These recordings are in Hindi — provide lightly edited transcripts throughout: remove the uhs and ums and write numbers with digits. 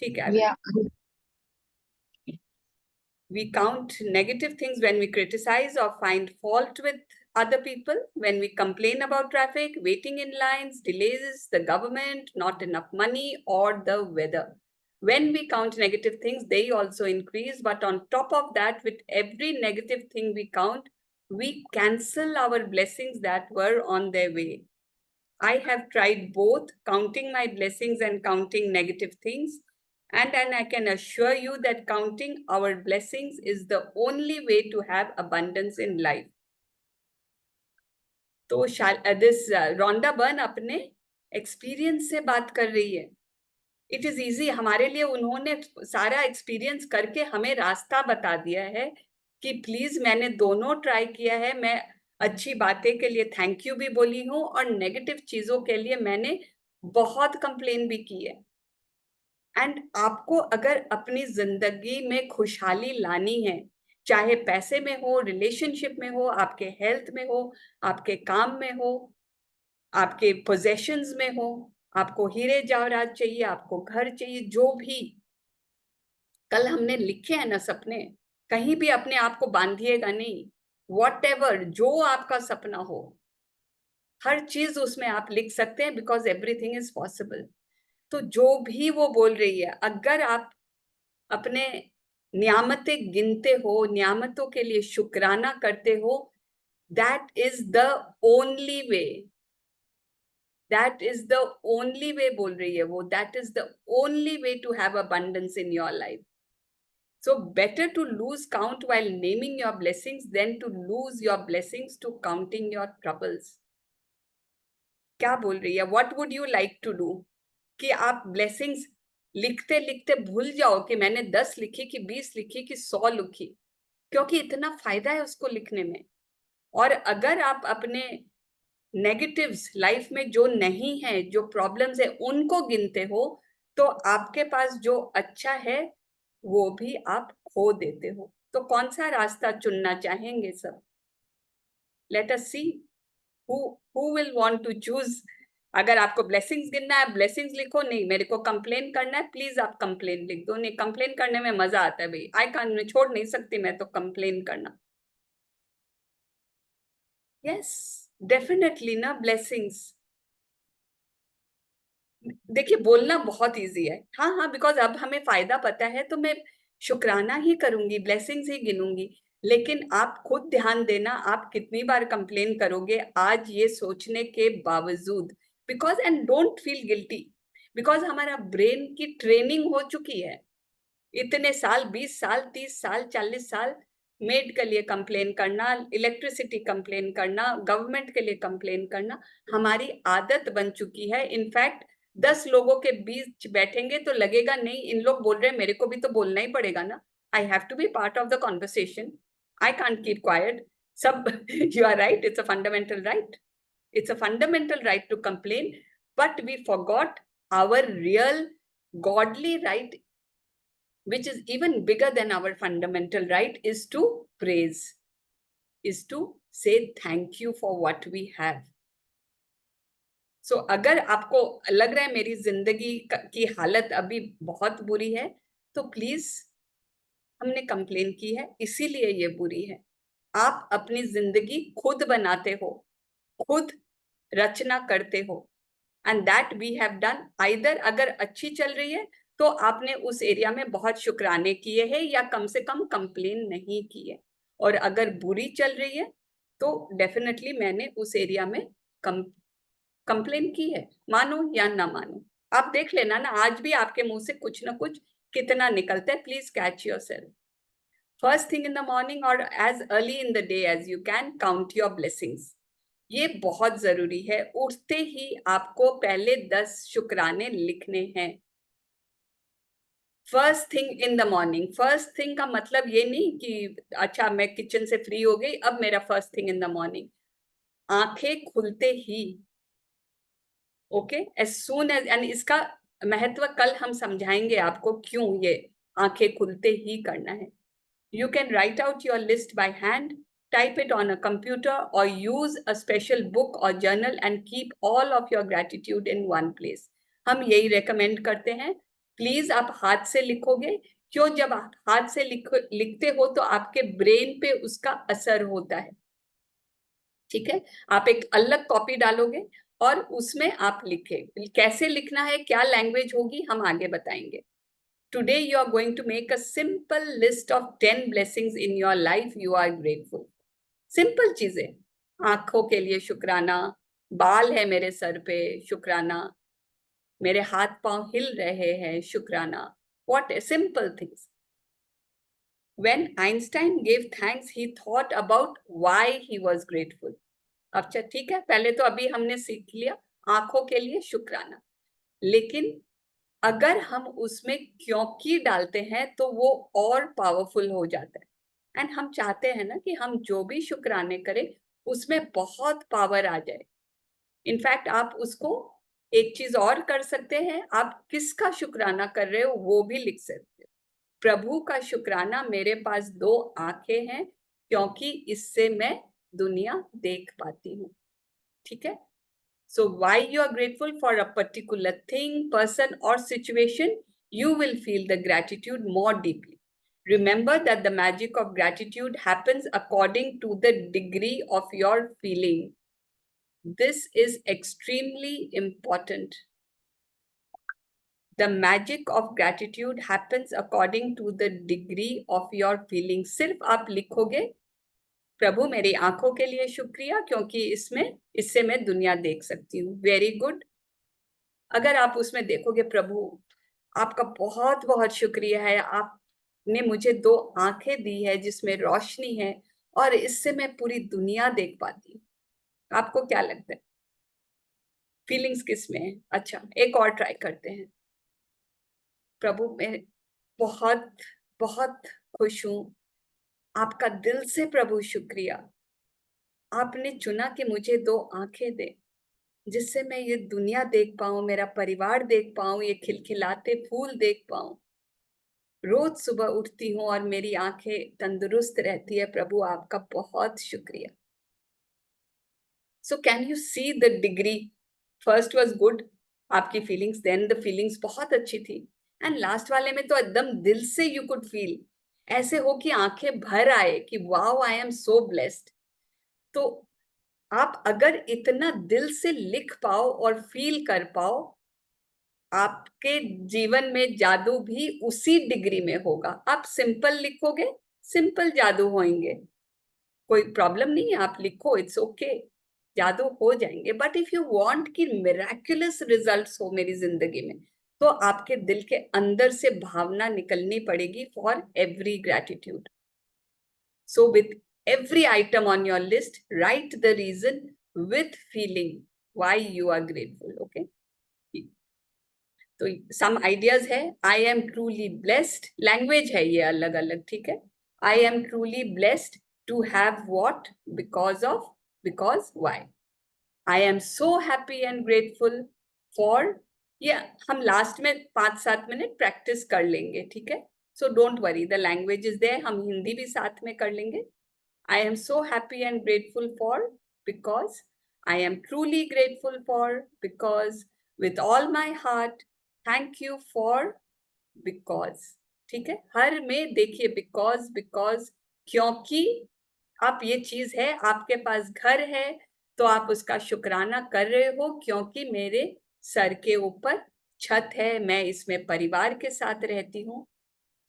ठीक है। Yeah. We count negative things when we criticize or find fault with other people, when we complain about traffic, waiting in lines, delays, the government, not enough money, or the weather. When we count negative things, they also increase. But on top of that, with every negative thing we count, we cancel our blessings that were on their way. I have tried both, counting my blessings and counting negative things. And I can assure you that counting our blessings is the only way to have abundance in life. तो this Rhonda Byrne अपने एक्सपीरियंस से बात कर रही है. It is easy. हमारे लिए उन्होंने सारा एक्सपीरियंस करके हमें रास्ता बता दिया है कि प्लीज मैंने दोनों ट्राई किया है. मैं अच्छी बातें के लिए थैंक यू भी बोली हूँ और नेगेटिव चीजों के लिए मैंने बहुत कंप्लेन भी की है. एंड आपको अगर अपनी जिंदगी में खुशहाली लानी है, चाहे पैसे में हो, रिलेशनशिप में हो, आपके हेल्थ में हो, आपके काम में हो, आपके पोजेशंस में हो, आपको हीरे जवाहरात चाहिए, आपको घर चाहिए, जो भी कल हमने लिखे हैं ना सपने, कहीं भी अपने आप को बांधिएगा नहीं. व्हाटएवर जो आपका सपना हो, हर चीज उसमें आप लिख सकते हैं, बिकॉज एवरीथिंग इज पॉसिबल. तो जो भी वो बोल रही है, अगर आप अपने नियामतें गिनते हो, नियामतों के लिए शुक्राना करते हो, that is the only way. That is the only way बोल रही है वो. That is the only way to have abundance in your life. So better to lose count while naming your blessings than to lose your blessings to counting your troubles. क्या बोल रही है? What would you like to do? कि आप blessings लिखते लिखते भूल जाओ कि मैंने 10 लिखी कि 20 लिखी कि 100 लिखी, क्योंकि इतना फायदा है उसको लिखने में. और अगर आप अपने नेगेटिव्स लाइफ में जो नहीं है, जो प्रॉब्लम्स है, उनको गिनते हो, तो आपके पास जो अच्छा है वो भी आप खो देते हो. तो कौन सा रास्ता चुनना चाहेंगे सब? Let us see who will want to choose. अगर आपको ब्लेसिंग्स गिनना है, ब्लेसिंग्स लिखो. नहीं, मेरे को कंप्लेन करना है, प्लीज आप कंप्लेन लिख दो. नहीं, कंप्लेन करने में मजा आता है भाई. आई कांट, मैं छोड़ नहीं सकती मैं तो कंप्लेन करना. यस, डेफिनेटली ना, ब्लेसिंग्स. देखिए, बोलना बहुत इजी है. हाँ हाँ, बिकॉज अब हमें फायदा पता है तो मैं शुक्राना ही करूंगी, ब्लेसिंग्स ही गिनूंगी. लेकिन आप खुद ध्यान देना, आप कितनी बार कंप्लेन करोगे आज ये सोचने के बावजूद. Because and don't feel guilty, because हमारा ब्रेन की ट्रेनिंग हो चुकी है. इतने साल, 20 साल, 30 साल, 40 साल मेड के लिए कंप्लेन करना, इलेक्ट्रिसिटी कंप्लेन करना, गवर्नमेंट के लिए कंप्लेन करना हमारी आदत बन चुकी है. इनफैक्ट 10 लोगों के बीच बैठेंगे तो लगेगा नहीं, इन लोग बोल रहे हैं, मेरे को भी तो बोलना ही पड़ेगा ना. I have to be part of the conversation. I can't keep quiet. सब you are right, it's a fundamental right. It's a fundamental right to complain, but we forgot our real godly right, which is even bigger than our fundamental right, is to praise, is to say thank you for what we have. So अगर आपको लग रहा है मेरी जिंदगी की हालत अभी बहुत बुरी है, तो प्लीज, हमने कंप्लेन की है इसीलिए ये बुरी है. आप अपनी जिंदगी खुद बनाते हो, खुद रचना करते हो. And that we have done. Either अगर अच्छी चल रही है तो आपने उस एरिया में बहुत शुक्राने किए हैं या कम से कम कंप्लेन नहीं की है. और अगर बुरी चल रही है तो डेफिनेटली मैंने उस एरिया में कंप्लेन की है. मानो या ना मानो, आप देख लेना ना, आज भी आपके मुंह से कुछ ना कुछ कितना निकलता है. Please catch yourself. First thing in the morning और as early in the day as you can, count your blessings. ये बहुत जरूरी है. उठते ही आपको पहले 10 शुक्राने लिखने हैं. First thing in the morning. First thing का मतलब ये नहीं कि अच्छा मैं किचन से फ्री हो गई अब मेरा first thing in the morning. आंखें खुलते ही, okay, as soon as. And इसका महत्व कल हम समझाएंगे आपको क्यों ये आंखें खुलते ही करना है. You can write out your list by hand, type it on a computer, or use a special book or journal and keep all of your gratitude in one place. हम यही recommend करते हैं प्लीज आप हाथ से लिखोगे। क्यों? जब आप हाथ से लिखते हो तो आपके ब्रेन पे उसका असर होता है। ठीक है, आप एक अलग कॉपी डालोगे और उसमें आप लिखे। कैसे लिखना है, क्या लैंग्वेज होगी, हम आगे बताएंगे। Today you are going to make a simple list of 10 blessings in your life you are grateful. Simple चीजें। आंखों के लिए शुक्राना, बाल है मेरे सर पे, शुक्राना, मेरे हाथ पांव हिल रहे हैं, शुक्राना। What a simple things. When Einstein gave thanks, he thought about why he was grateful. अच्छा ठीक है, पहले तो अभी हमने सीख लिया आंखों के लिए शुक्राना, लेकिन अगर हम उसमें क्योंकि डालते हैं तो वो और पावरफुल हो जाता है। एंड हम चाहते हैं ना कि हम जो भी शुक्राने करें उसमें बहुत पावर आ जाए। इनफैक्ट आप उसको एक चीज और कर सकते हैं, आप किसका शुक्राना कर रहे हो वो भी लिख सकते हो। प्रभु का शुक्राना, मेरे पास दो आंखें हैं क्योंकि इससे मैं दुनिया देख पाती हूँ। ठीक है, so why you are grateful for a particular thing, person or situation, you will feel the gratitude more deeply. Remember that the magic of gratitude happens according to the degree of your feeling. This is extremely important. The magic of gratitude happens according to the degree of your feeling. सिर्फ आप लिखोगे प्रभु मेरी आंखों के लिए शुक्रिया क्योंकि इससे मैं दुनिया देख सकती हूँ। Very good. अगर आप उसमें देखोगे प्रभु आपका बहुत बहुत शुक्रिया है, आपने मुझे दो आंखें दी है जिसमें रोशनी है और इससे मैं पूरी दुनिया देख पाती हूँ। आपको क्या लगता है फीलिंग्स किस में है? अच्छा, एक और ट्राई करते हैं। प्रभु मैं बहुत बहुत खुश हूँ, आपका दिल से प्रभु शुक्रिया, आपने चुना कि मुझे दो आंखें दे जिससे मैं ये दुनिया देख पाऊं, मेरा परिवार देख पाऊं, ये खिलखिलाते फूल देख पाऊं। रोज सुबह उठती हूँ और मेरी आंखें तंदुरुस्त रहती है, प्रभु आपका बहुत शुक्रिया। So can you see the degree? First was good, आपकी फीलिंग्स, देन द फीलिंग्स बहुत अच्छी थी, एंड लास्ट वाले में तो एकदम दिल से यू कुड फील, ऐसे हो कि आंखें भर आए कि wow I am so blessed. तो आप अगर इतना दिल से लिख पाओ और फील कर पाओ, आपके जीवन में जादू भी उसी डिग्री में होगा। आप सिंपल लिखोगे, सिंपल जादू होंगे, कोई प्रॉब्लम नहीं है, आप लिखो, इट्स ओके, जादू हो जाएंगे। बट इफ यू वांट कि मिराक्युलस रिजल्ट्स हो मेरी जिंदगी में, तो आपके दिल के अंदर से भावना निकलनी पड़ेगी for every gratitude. So with every item on your list, write the reason with feeling why you are grateful. Okay, तो सम आइडियाज है। I am truly blessed, language है ये अलग अलग, ठीक है। I am truly blessed to have what, because of, because why. I am so happy and grateful for, ये हम लास्ट में 5-7 मिनट प्रैक्टिस कर लेंगे, ठीक है। So don't worry, the language is there, हम हिंदी भी साथ में कर लेंगे। I am so happy and grateful for, because I am truly grateful for, because with all my heart, thank you for, because। ठीक है, हर में देखिए because, because, क्योंकि आप ये चीज है, आपके पास घर है तो आप उसका शुक्राना कर रहे हो, क्योंकि मेरे सर के ऊपर छत है, मैं इसमें परिवार के साथ रहती हूँ।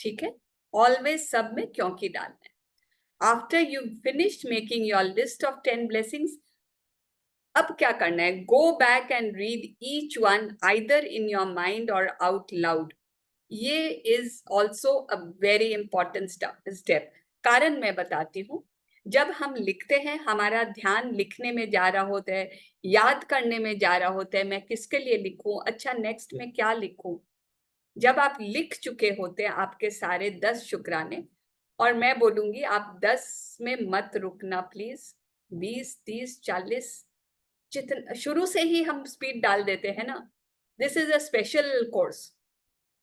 ठीक है, ऑलवेज सब में क्योंकि डालना है। After you've finished making your list of 10 blessings, अब क्या करना है? Go back and read each one either in your mind or out loud. ये is also a very important step. कारण मैं बताती हूँ। जब हम लिखते हैं हमारा ध्यान लिखने में जा रहा होता है, याद करने में जा रहा होता है, मैं किसके लिए लिखूं, अच्छा नेक्स्ट में क्या लिखूं। जब आप लिख चुके होते हैं आपके सारे 10 शुक्राने, और मैं बोलूंगी आप 10 में मत रुकना प्लीज, 20, 30, 40, जितना शुरू से ही हम स्पीड डाल देते हैं ना। This is a special course,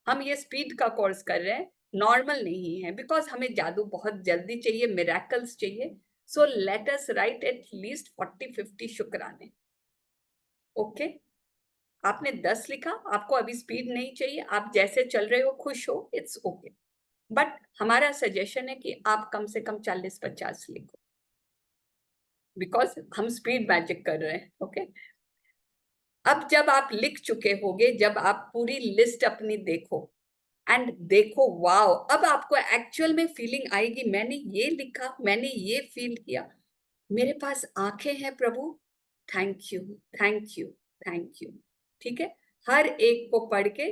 हम ये स्पीड का कोर्स कर रहे हैं, नॉर्मल नहीं है, बिकॉज हमें जादू बहुत जल्दी चाहिए, मिरेकल्स चाहिए। So let us write at least 40-50 शुक्राने। ओके, आपने 10 लिखा, आपको अभी स्पीड नहीं चाहिए, आप जैसे चल रहे हो खुश हो, इट्स ओके। बट हमारा सजेशन है कि आप कम से कम 40-50 लिखो, बिकॉज हम स्पीड मैजिक कर रहे हैं। ओके, अब जब आप लिख चुके होगे, जब आप पूरी लिस्ट अपनी देखो एंड देखो, वाओ, अब आपको एक्चुअल में फीलिंग आएगी, मैंने ये लिखा, मैंने ये फील किया, मेरे पास आंखें हैं प्रभु, thank you, thank you, thank you. ठीक है, हर एक को पढ़ के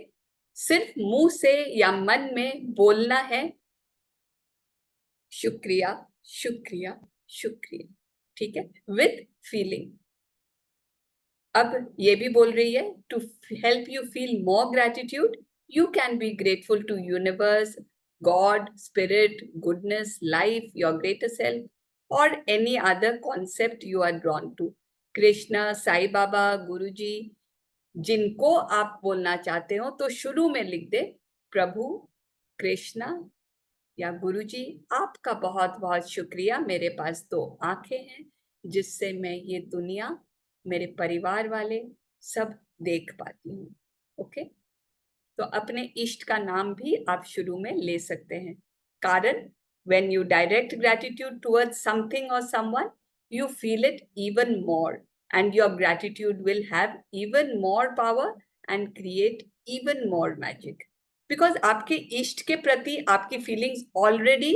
सिर्फ मुंह से या मन में बोलना है, शुक्रिया, शुक्रिया, शुक्रिया। ठीक है, विथ फीलिंग। अब ये भी बोल रही है, to help you feel more gratitude, you can be grateful to universe, God, spirit, goodness, life, your greater self और any other concept you are drawn to. Krishna, Sai Baba, guru ji, जिनको आप बोलना चाहते हो तो शुरू में लिख दे, प्रभु, कृष्णा या गुरु जी, आपका बहुत बहुत शुक्रिया, मेरे पास 2 आंखें हैं जिससे मैं ये दुनिया, मेरे परिवार वाले सब देख पाती हूँ। ओके, तो अपने इष्ट का नाम भी आप शुरू में ले सकते हैं, कारण when you direct gratitude towards something or someone, you feel it even more and your gratitude will have even more power and create even more magic, because आपके इष्ट के प्रति आपकी फीलिंग्स ऑलरेडी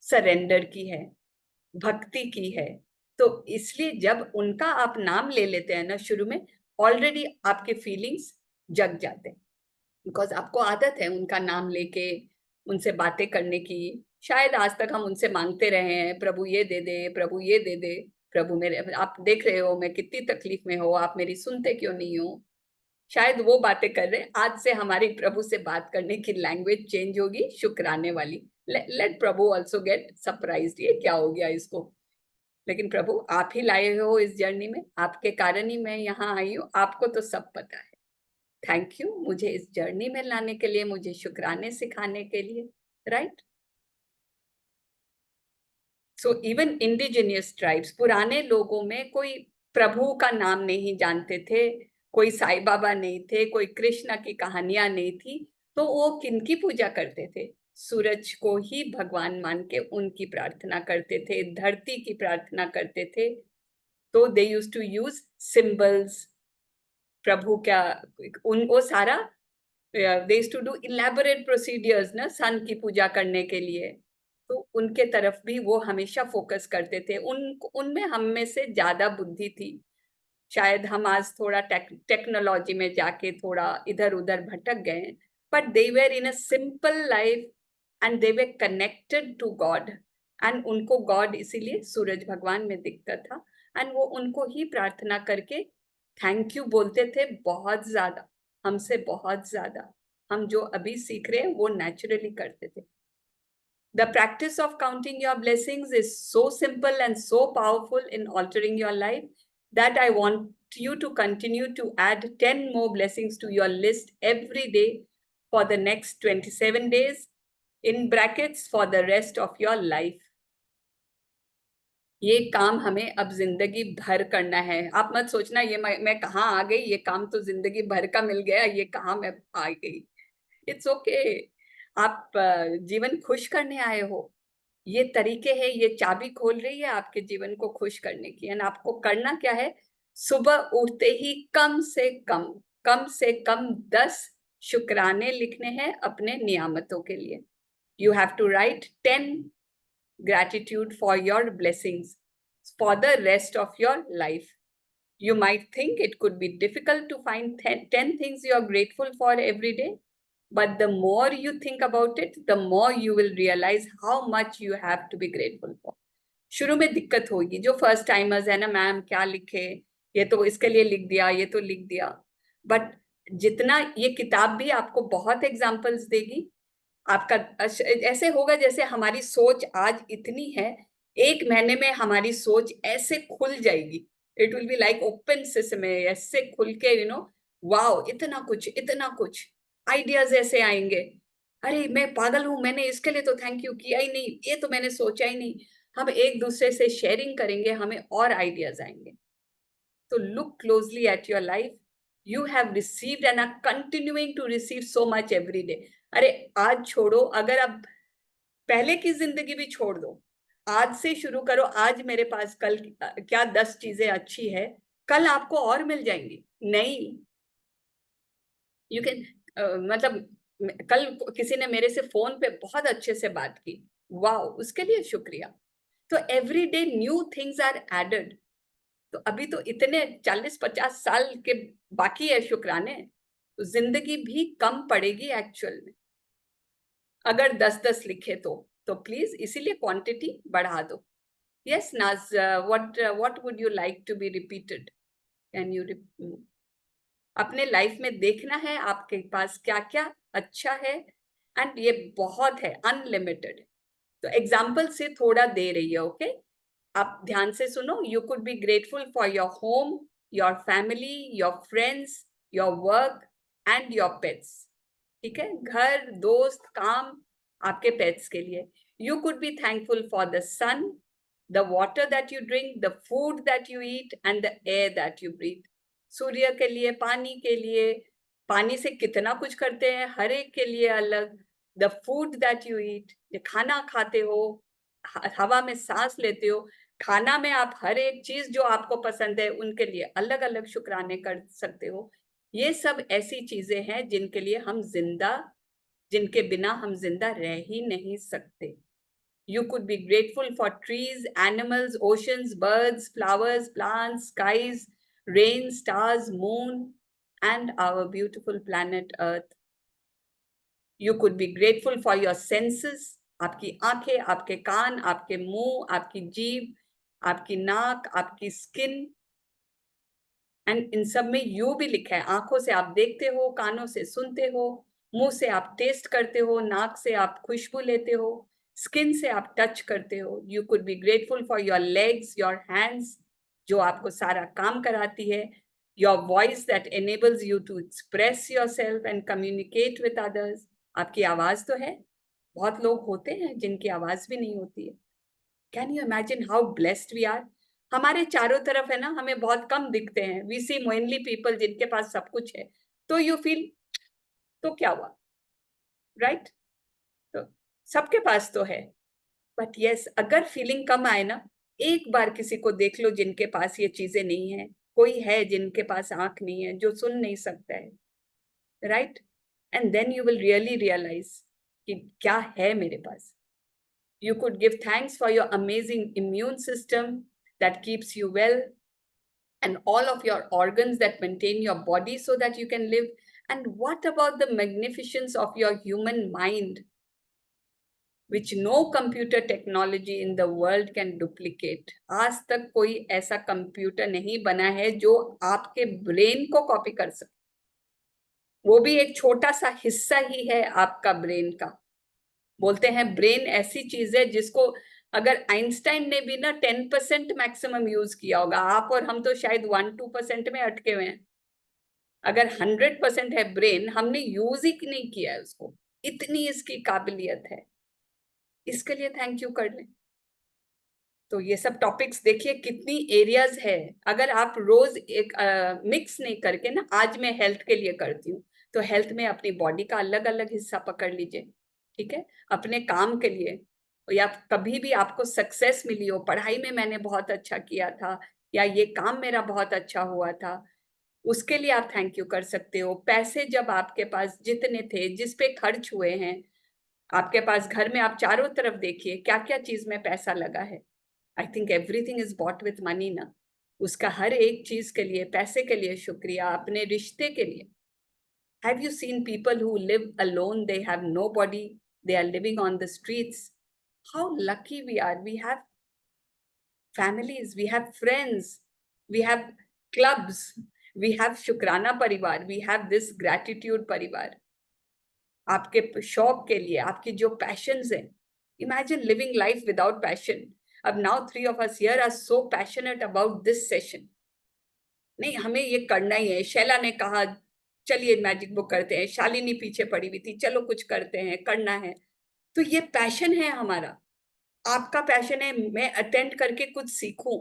सरेंडर की है, भक्ति की है। तो इसलिए जब उनका आप नाम ले लेते हैं ना शुरू में, ऑलरेडी आपके फीलिंग्स जग जाते हैं, बिकॉज आपको आदत है उनका नाम लेके उनसे बातें करने की। शायद आज तक हम उनसे मांगते रहे हैं, प्रभु ये दे दे, प्रभु ये दे दे, प्रभु मेरे, आप देख रहे हो मैं कितनी तकलीफ में हो, आप मेरी सुनते क्यों नहीं हो। शायद वो बातें कर रहे हैं। आज से हमारी प्रभु से बात करने की लैंग्वेज चेंज होगी, शुक्राने वाली। लेट प्रभु ऑल्सो गेट सरप्राइज्ड, ये क्या हो गया इसको। लेकिन प्रभु आप ही लाए हो इस जर्नी में, आपके कारण ही मैं यहाँ आई हूँ, आपको तो सब पता है। थैंक यू मुझे इस जर्नी में लाने के लिए, मुझे शुक्राने सिखाने के लिए, right. So even indigenous tribes, पुराने लोगों में कोई प्रभु का नाम नहीं जानते थे, कोई साईं बाबा नहीं थे, कोई कृष्णा की कहानियां नहीं थी, तो वो किनकी पूजा करते थे, सूरज को ही भगवान मान के उनकी प्रार्थना करते थे, धरती की प्रार्थना करते थे। तो they use to use symbols, प्रभु क्या, उन वो सारा they used to do elaborate procedures ना सन की पूजा करने के लिए। तो उनके तरफ भी वो हमेशा फोकस करते थे, उनमें हम में से ज्यादा बुद्धि थी। शायद हम आज थोड़ा टेक्नोलॉजी में जाके थोड़ा इधर उधर भटक गए, but they were in a simple life and they were connected to God. And उनको गॉड इसीलिए सूरज भगवान में दिखता था, एंड वो उनको ही प्रार्थना करके थैंक यू बोलते थे, बहुत ज्यादा, हमसे बहुत ज्यादा। हम जो अभी सीख रहे हैं वो नेचुरली करते थे। The practice of counting your blessings is so simple and so powerful in altering your life that I want you to continue to add 10 more blessings to your list every day for the next 27 days, in brackets for the rest of your life. ये काम हमें अब जिंदगी भर करना है। आप मत सोचना ये मैं कहाँ आ गई, ये काम तो जिंदगी भर का मिल गया, ये कहाँ मैं आ गई। इट्स ओके, आप जीवन खुश करने आए हो, ये तरीके है, ये चाबी खोल रही है आपके जीवन को खुश करने की। एंड आपको करना क्या है, सुबह उठते ही कम से कम 10 शुक्राने लिखने हैं अपने नियामतों के लिए। You have to write 10 gratitude for your blessings for the rest of your life. You might think it could be difficult to find 10 things you are grateful for every day, but the more you think about it, the more you will realize how much you have to be grateful for. शुरू में दिक्कत होगी, जो फर्स्ट टाइमर्स है ना, मैम क्या लिखे, ये तो इसके लिए लिख दिया, ये तो लिख दिया। बट जितना ये किताब भी आपको बहुत एग्जाम्पल्स देगी, आपका ऐसे होगा जैसे हमारी सोच आज इतनी है, 1 महीने में हमारी सोच ऐसे खुल जाएगी। It will be like open system, ऐसे खुल के वाओ, इतना कुछ आइडियाज ऐसे आएंगे। अरे मैं पागल हूं, मैंने इसके लिए तो थैंक यू किया ही नहीं, ये तो मैंने सोचा ही नहीं। हम एक दूसरे से शेयरिंग करेंगे, हमें और आइडियाज आएंगे। तो look closely at your life You have received and are continuing to receive so much every day. अरे आज छोड़ो, अगर अब पहले की जिंदगी भी छोड़ दो, आज से शुरू करो। आज मेरे पास कल क्या 10 चीजें अच्छी है, कल आपको और मिल जाएंगी। नहीं, यू कैन, मतलब कल किसी ने मेरे से फोन पे बहुत अच्छे से बात की, वाह, उसके लिए शुक्रिया। तो every day new things are added. तो अभी तो इतने 40-50 साल के बाकी है शुक्राने, तो जिंदगी भी कम पड़ेगी एक्चुअल में, अगर 10-10 लिखे तो प्लीज इसीलिए क्वांटिटी बढ़ा दो। Yes Naz, what would you like to be repeated? Can you अपने लाइफ में देखना है आपके पास क्या क्या अच्छा है, एंड ये बहुत है, अनलिमिटेड। तो एग्जाम्पल से थोड़ा दे रही है, ओके? आप ध्यान से सुनो। You could be grateful for your home, your family, your friends, your work and your pets. ठीक है, घर, दोस्त, काम, आपके पेट्स के लिए। You could be thankful for the sun, the water that you drink, the food that you eat and the air that you breathe. सूर्य के लिए, पानी के लिए, पानी से कितना कुछ करते हैं, हर एक के लिए अलग। द फूड दैट यू ईट, ये खाना खाते हो, हवा में सांस लेते हो, खाना में आप हर एक चीज जो आपको पसंद है उनके लिए अलग अलग शुक्राने कर सकते हो। ये सब ऐसी चीजें हैं जिनके लिए हम जिंदा, जिनके बिना हम जिंदा रह ही नहीं सकते। You could be grateful for trees, animals, oceans, birds, flowers, plants, skies, rain, stars, moon, and our beautiful planet Earth. You could be grateful for your senses, आपकी आंखें, आपके कान, आपके मुंह, आपकी जीभ, आपकी नाक, आपकी स्किन, एंड इन सब में यू भी लिखा है। आंखों से आप देखते हो, कानों से सुनते हो, मुंह से आप टेस्ट करते हो, नाक से आप खुशबू लेते हो, स्किन से आप टच करते हो। You could be grateful for your legs, your hands, जो आपको सारा काम कराती है, your voice that enables you to express yourself and communicate with others. आपकी आवाज तो है, बहुत लोग होते हैं जिनकी आवाज भी नहीं होती है। Can you imagine how blessed we are? हमारे चारों तरफ है ना, हमें बहुत कम दिखते हैं, वी सी मोइनली पीपल जिनके पास सब कुछ है, तो यू फील तो क्या हुआ, राइट? तो सबके पास तो है, बट यस, अगर फीलिंग कम आए ना, एक बार किसी को देख लो जिनके पास ये चीजें नहीं है। कोई है जिनके पास आंख नहीं है, जो सुन नहीं सकता है, right? And then you will really realize कि क्या है मेरे पास। You could give thanks for your amazing immune system that keeps you well, and all of your organs that maintain your body so that you can live. And what about the magnificence of your human mind, which no computer technology in the world can duplicate? आज तक कोई ऐसा कंप्यूटर नहीं बना है जो आपके ब्रेन को कॉपी कर सके। वो भी एक छोटा सा हिस्सा ही है आपका ब्रेन का। बोलते हैं ब्रेन ऐसी चीज है जिसको अगर आइंस्टाइन ने भी ना 10% मैक्सिमम यूज किया होगा, आप और हम तो शायद 1-2% में अटके हुए हैं। अगर 100% है ब्रेन, हमने यूज ही नहीं किया है उसको, इतनी इसकी काबिलियत है। इसके लिए थैंक यू कर लें। तो ये सब टॉपिक्स देखिए कितनी एरियाज है। अगर आप रोज एक मिक्स नहीं करके ना, आज मैं हेल्थ के लिए करती हूँ, तो हेल्थ में अपनी बॉडी का अलग अलग हिस्सा पकड़ लीजिए, ठीक है? अपने काम के लिए, या कभी भी आपको सक्सेस मिली हो, पढ़ाई में मैंने बहुत अच्छा किया था, या ये काम मेरा बहुत अच्छा हुआ था, उसके लिए आप थैंक यू कर सकते हो। पैसे जब आपके पास जितने थे, जिस पे खर्च हुए हैं, आपके पास घर में आप चारों तरफ देखिए क्या क्या चीज में पैसा लगा है। I think everything is bought with money ना। उसका हर एक चीज के लिए, पैसे के लिए शुक्रिया, अपने रिश्ते के लिए। Have you seen people who live alone, they have nobody, they are living on the streets? How lucky we are, we have families, we have friends, we have clubs, we have शुक्राना परिवार, we have this gratitude परिवार। आपके शौक के लिए, आपकी जो पैशंस हैं, imagine living life without passion। अब now 3 of us here are so passionate about this session। नहीं, हमें ये करना ही है। शैला ने कहा चलिए मैजिक बुक करते हैं, शालिनी पीछे पड़ी हुई थी, चलो कुछ करते हैं, करना है। तो ये पैशन है हमारा। आपका पैशन है मैं अटेंड करके कुछ सीखूं,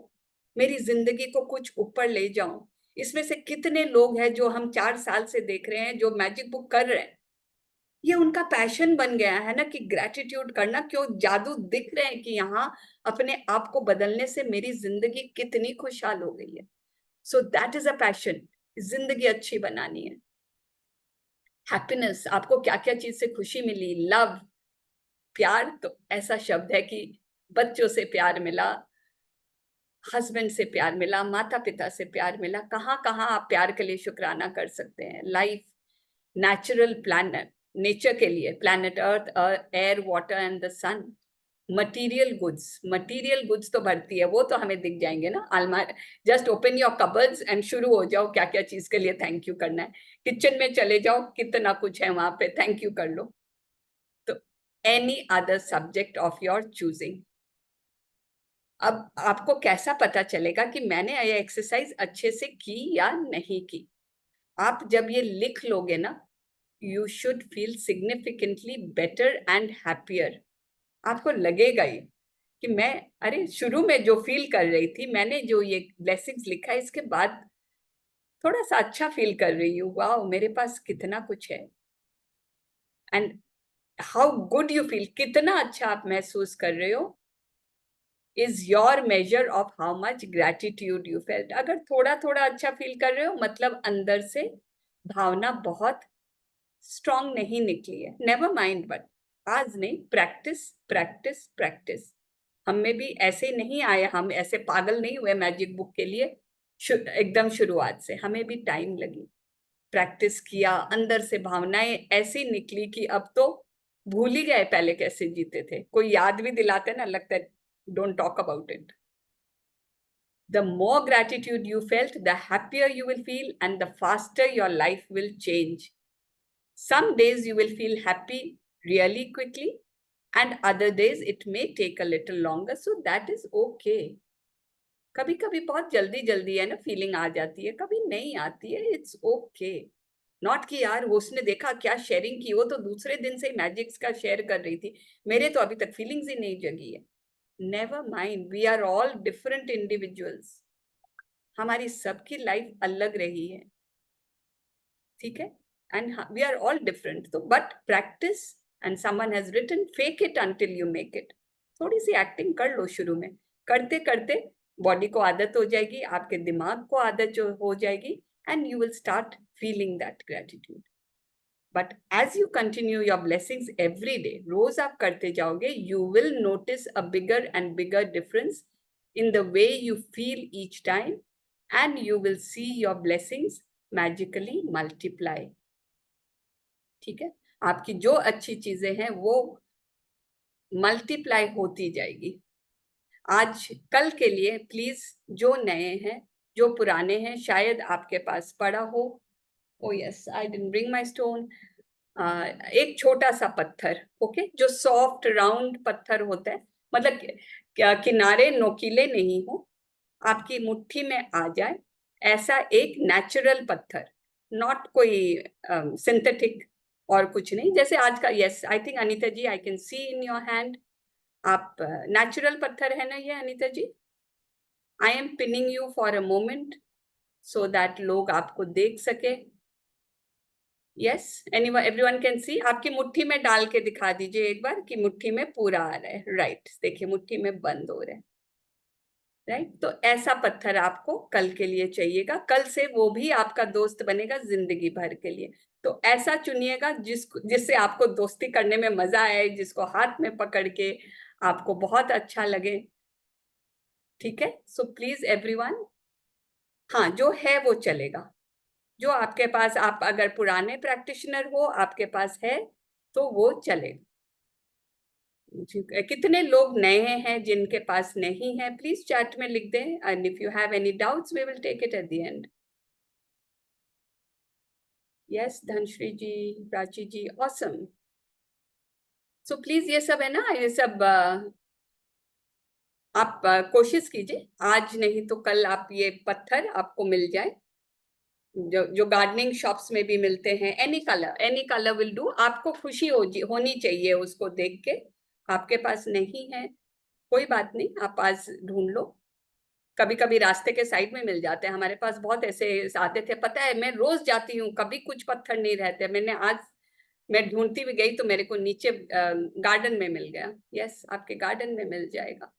मेरी जिंदगी को कुछ ऊपर ले जाऊं। इसमें से कितने लोग हैं जो हम 4 साल से देख रहे हैं जो मैजिक बुक कर रहे हैं, ये उनका पैशन बन गया है ना कि ग्रेटिट्यूड करना। क्यों? जादू दिख रहे हैं कि यहाँ अपने आप को बदलने से मेरी जिंदगी कितनी खुशहाल हो गई है। So that is a passion, जिंदगी अच्छी बनानी है। हैप्पीनेस, आपको क्या क्या चीज से खुशी मिली? लव, प्यार तो ऐसा शब्द है कि बच्चों से प्यार मिला, हस्बैंड से प्यार मिला, माता पिता से प्यार मिला, कहाँ कहाँ आप प्यार के लिए शुक्राना कर सकते हैं। लाइफ, नेचुरल प्लैनेट, नेचर के लिए planet earth, air, water and the sun. Material goods तो बढ़ती है, वो तो हमें दिख जाएंगे ना अलमारी। Just open your cupboards and शुरू हो जाओ क्या क्या चीज के लिए थैंक यू करना है। किचन में चले जाओ, कितना कुछ है वहां पे, थैंक यू कर लो। तो any other subject of your choosing. अब आपको कैसा पता चलेगा कि मैंने ये एक्सरसाइज अच्छे से की या नहीं की? आप जब ये लिख लोगे ना, you should feel significantly better and happier. आपको लगेगा ही कि मैं, अरे शुरू में जो फील कर रही थी, मैंने जो ये ब्लेसिंग्स लिखा है इसके बाद थोड़ा सा अच्छा फील कर रही हूँ। वाह, मेरे पास कितना कुछ है। And how good you feel, कितना अच्छा आप महसूस कर रहे हो, is your measure of how much gratitude you felt. अगर थोड़ा थोड़ा अच्छा फील कर रहे हो, मतलब अंदर से भावना बहुत स्ट्रांग नहीं निकली है। नेवर माइंड, बट आज नहीं, प्रैक्टिस प्रैक्टिस प्रैक्टिस। हम में भी ऐसे नहीं आए, हम ऐसे पागल नहीं हुए मैजिक बुक के लिए एकदम शुरुआत से, हमें भी टाइम लगी। प्रैक्टिस किया, अंदर से भावनाएं ऐसी निकली कि अब तो भूल ही गए पहले कैसे जीते थे। कोई याद भी दिलाते ना, लगता है don't talk about it. The more gratitude you felt, the happier you will feel and the faster your life will change. Some days you will feel happy really quickly, and other days it may take a little longer, so that is okay. कभी कभी बहुत जल्दी जल्दी है ना फीलिंग आ जाती है, कभी नहीं आती है, इट्स ओके। नॉट कि यार वो उसने देखा क्या शेयरिंग की, वो तो दूसरे दिन से ही मैजिक्स का शेयर कर रही थी, मेरे तो अभी तक फीलिंग्स ही नहीं जगी है। Never mind, we are all different individuals, हमारी सबकी लाइफ अलग रही है, ठीक है? And we are all different. तो but practice, and someone has written fake it until you make it. थोड़ी सी एक्टिंग कर लो शुरू में, करते करते बॉडी को आदत हो जाएगी, आपके दिमाग को आदत जो हो जाएगी, and you will start feeling that gratitude. But as you continue your blessings every day, रोज आप करते जाओगे, you will notice a bigger and bigger difference in the way you feel each time, and you will see your blessings magically multiply. ठीक है? आपकी जो अच्छी चीजें हैं वो मल्टीप्लाई होती जाएगी। आज कल के लिए प्लीज, जो नए हैं, जो पुराने हैं, शायद आपके पास पड़ा हो, ओ yes I didn't bring my stone, एक छोटा सा पत्थर, ओके, जो सॉफ्ट राउंड पत्थर होता है, मतलब क्या किनारे नोकीले नहीं हो, आपकी मुट्ठी में आ जाए, ऐसा एक नेचुरल पत्थर, नॉट कोई सिंथेटिक और कुछ नहीं, जैसे आज का। Yes, I think Anita ji, I can see in your hand, आप नेचुरल पत्थर है ना ये Anita ji? I am pinning you for a moment so that लोग आपको देख सके। Yes, anyone, everyone can see. आपकी मुट्ठी में डाल के दिखा दीजिए एक बार कि मुट्ठी में पूरा आ रहा है। राइट, देखिए मुट्ठी में बंद हो रहा है। राइट, तो ऐसा पत्थर आपको कल के लिए चाहिएगा, कल से वो भी आपका दोस्त बनेगा जिंदगी भर के लिए। तो ऐसा चुनिएगा जिससे आपको दोस्ती करने में मजा आए, जिसको हाथ में पकड़ के आपको बहुत अच्छा लगे, ठीक है? सो प्लीज एवरीवन, हाँ जो है वो चलेगा, जो आपके पास, आप अगर पुराने प्रैक्टिशनर हो, आपके पास है तो वो चलेगा। कितने लोग नए हैं जिनके पास नहीं है, प्लीज चैट में लिख दें, and if you have any doubts we will take it at the end. Yes Dhanashri ji, Prachi ji, awesome. So please ये सब है ना, ये सब आप कोशिश कीजिए, आज नहीं तो कल आप ये पत्थर आपको मिल जाए, जो गार्डनिंग शॉप्स में भी मिलते हैं, एनी कलर विल डू। आपको खुशी होनी चाहिए उसको देख के। आपके पास नहीं है, कोई बात नहीं, आप आज ढूंढ लो, कभी कभी रास्ते के साइड में मिल जाते हैं, हमारे पास बहुत ऐसे आते थे, पता है मैं रोज जाती हूँ, कभी कुछ पत्थर नहीं रहते। आज मैं ढूंढती भी गई तो मेरे को नीचे गार्डन में मिल गया। यस, आपके गार्डन में मिल जाएगा।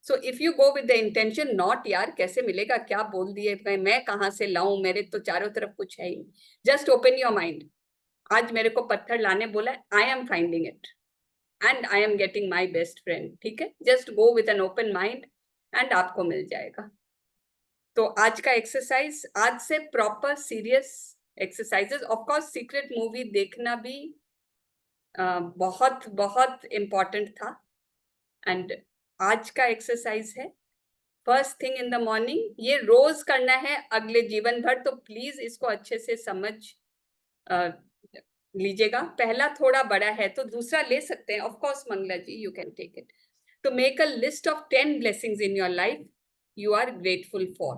So if you go with the intention not यार कैसे मिलेगा, क्या बोल दिए, मैं कहाँ से लाऊं, मेरे तो चारों तरफ कुछ है ही। जस्ट ओपन योर माइंड, आज मेरे को पत्थर लाने बोला, I am finding it and I am getting my best friend. ठीक है, just go with an open mind and आपको मिल जाएगा। तो आज का एक्सरसाइज, आज से proper serious exercises. Of course secret movie देखना भी बहुत बहुत इम्पोर्टेंट था। एंड आज का एक्सरसाइज है first thing in the morning, ये रोज करना है अगले जीवन भर। तो प्लीज इसको अच्छे से समझ लीजिएगा। पहला थोड़ा बड़ा है तो दूसरा ले सकते हैं, of course Mangala ji you can take it. तो make a list of 10 blessings in your life you are grateful for.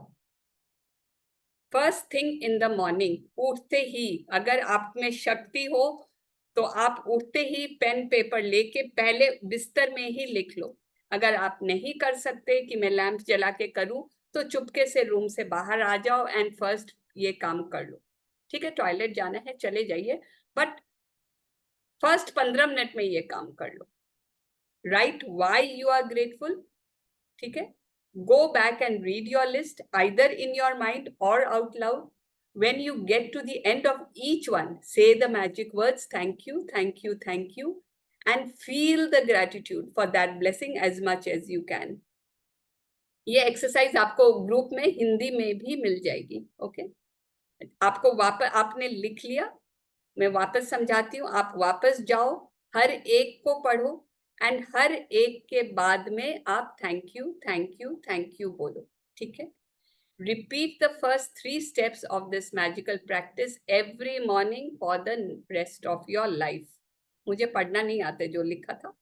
First thing in the morning, उठते ही, अगर आप में शक्ति हो तो आप उठते ही पेन पेपर लेके पहले बिस्तर में ही लिख लो। अगर आप नहीं कर सकते कि मैं लैंप जला के करूं, तो चुपके से रूम से बाहर आ जाओ एंड फर्स्ट ये काम कर लो। ठीक है, टॉयलेट जाना है चले जाइए, बट फर्स्ट 15 मिनट में ये काम कर लो। Right why you are grateful. ठीक है, go back and read your list either in your mind or out loud. When you get to the end of each one, say the magic words thank you, thank you, thank you, and feel the gratitude for that blessing as much as you can. ये एक्सरसाइज आपको ग्रुप में हिंदी में भी मिल जाएगी। ओके, आपको वापस, आपने लिख लिया, मैं वापस समझाती हूँ, आप वापस जाओ, हर एक को पढ़ो एंड हर एक के बाद में आप thank you, thank you, thank you बोलो। ठीक है, repeat the first 3 steps of this magical practice every morning for the rest of your life. मुझे पढ़ना नहीं आता जो लिखा था,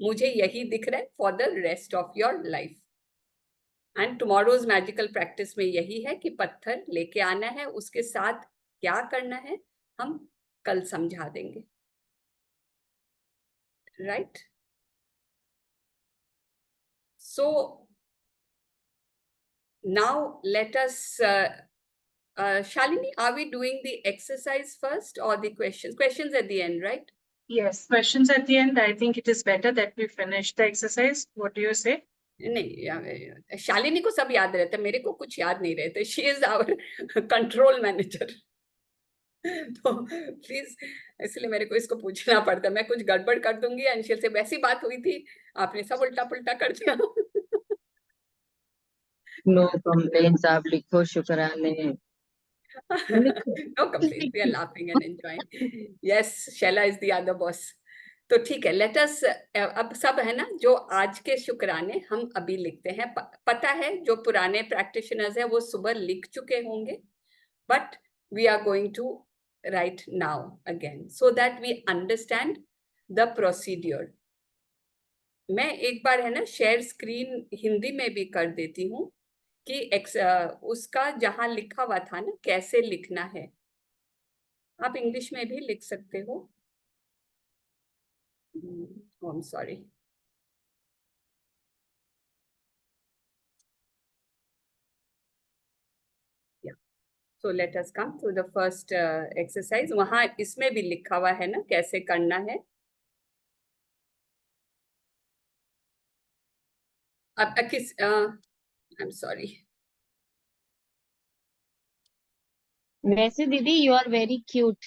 मुझे यही दिख रहा है, for the rest of your life. And tomorrow's magical practice में यही है कि पत्थर लेके आना है, उसके साथ क्या करना है हम कल समझा देंगे। Right, so now let us Shalini, are we doing the exercise first or the questions at the end, right? Yes, questions at the end. I think it is better that we finish the exercise. What do you say? नहीं, शालिनी को सब याद रहता है, मेरे को कुछ याद नहीं रहता। She is our control manager. तो प्लीज, इसलिए मेरे को इसको पूछना पड़ता है, मैं कुछ गड़बड़ कर दूंगी। अंशल से वैसी बात हुई थी, आपने सब उल्टा पुल्टा कर दिया। नो कंप्लेंट्स, आप लिखो शुक्राने। No complaints, we are laughing and enjoying. Yes, Shaila is the other boss. तो ठीक है, लेट अस, अब सब है ना, जो आज के शुक्राने हम अभी लिखते हैं। पता है जो पुराने प्रैक्टिशनर्स हैं वो सुबह लिख चुके होंगे, but we are going to write now again so that we understand the procedure. मैं एक बार है ना शेयर स्क्रीन हिंदी में भी कर देती हूँ कि उसका जहां लिखा हुआ था ना कैसे लिखना है, आप इंग्लिश में भी लिख सकते हो। I am sorry, so let us come to the first exercise. वहां इसमें भी लिखा हुआ है ना कैसे करना है। अब किस आई एम सॉरी, वैसे दीदी यू आर वेरी क्यूट,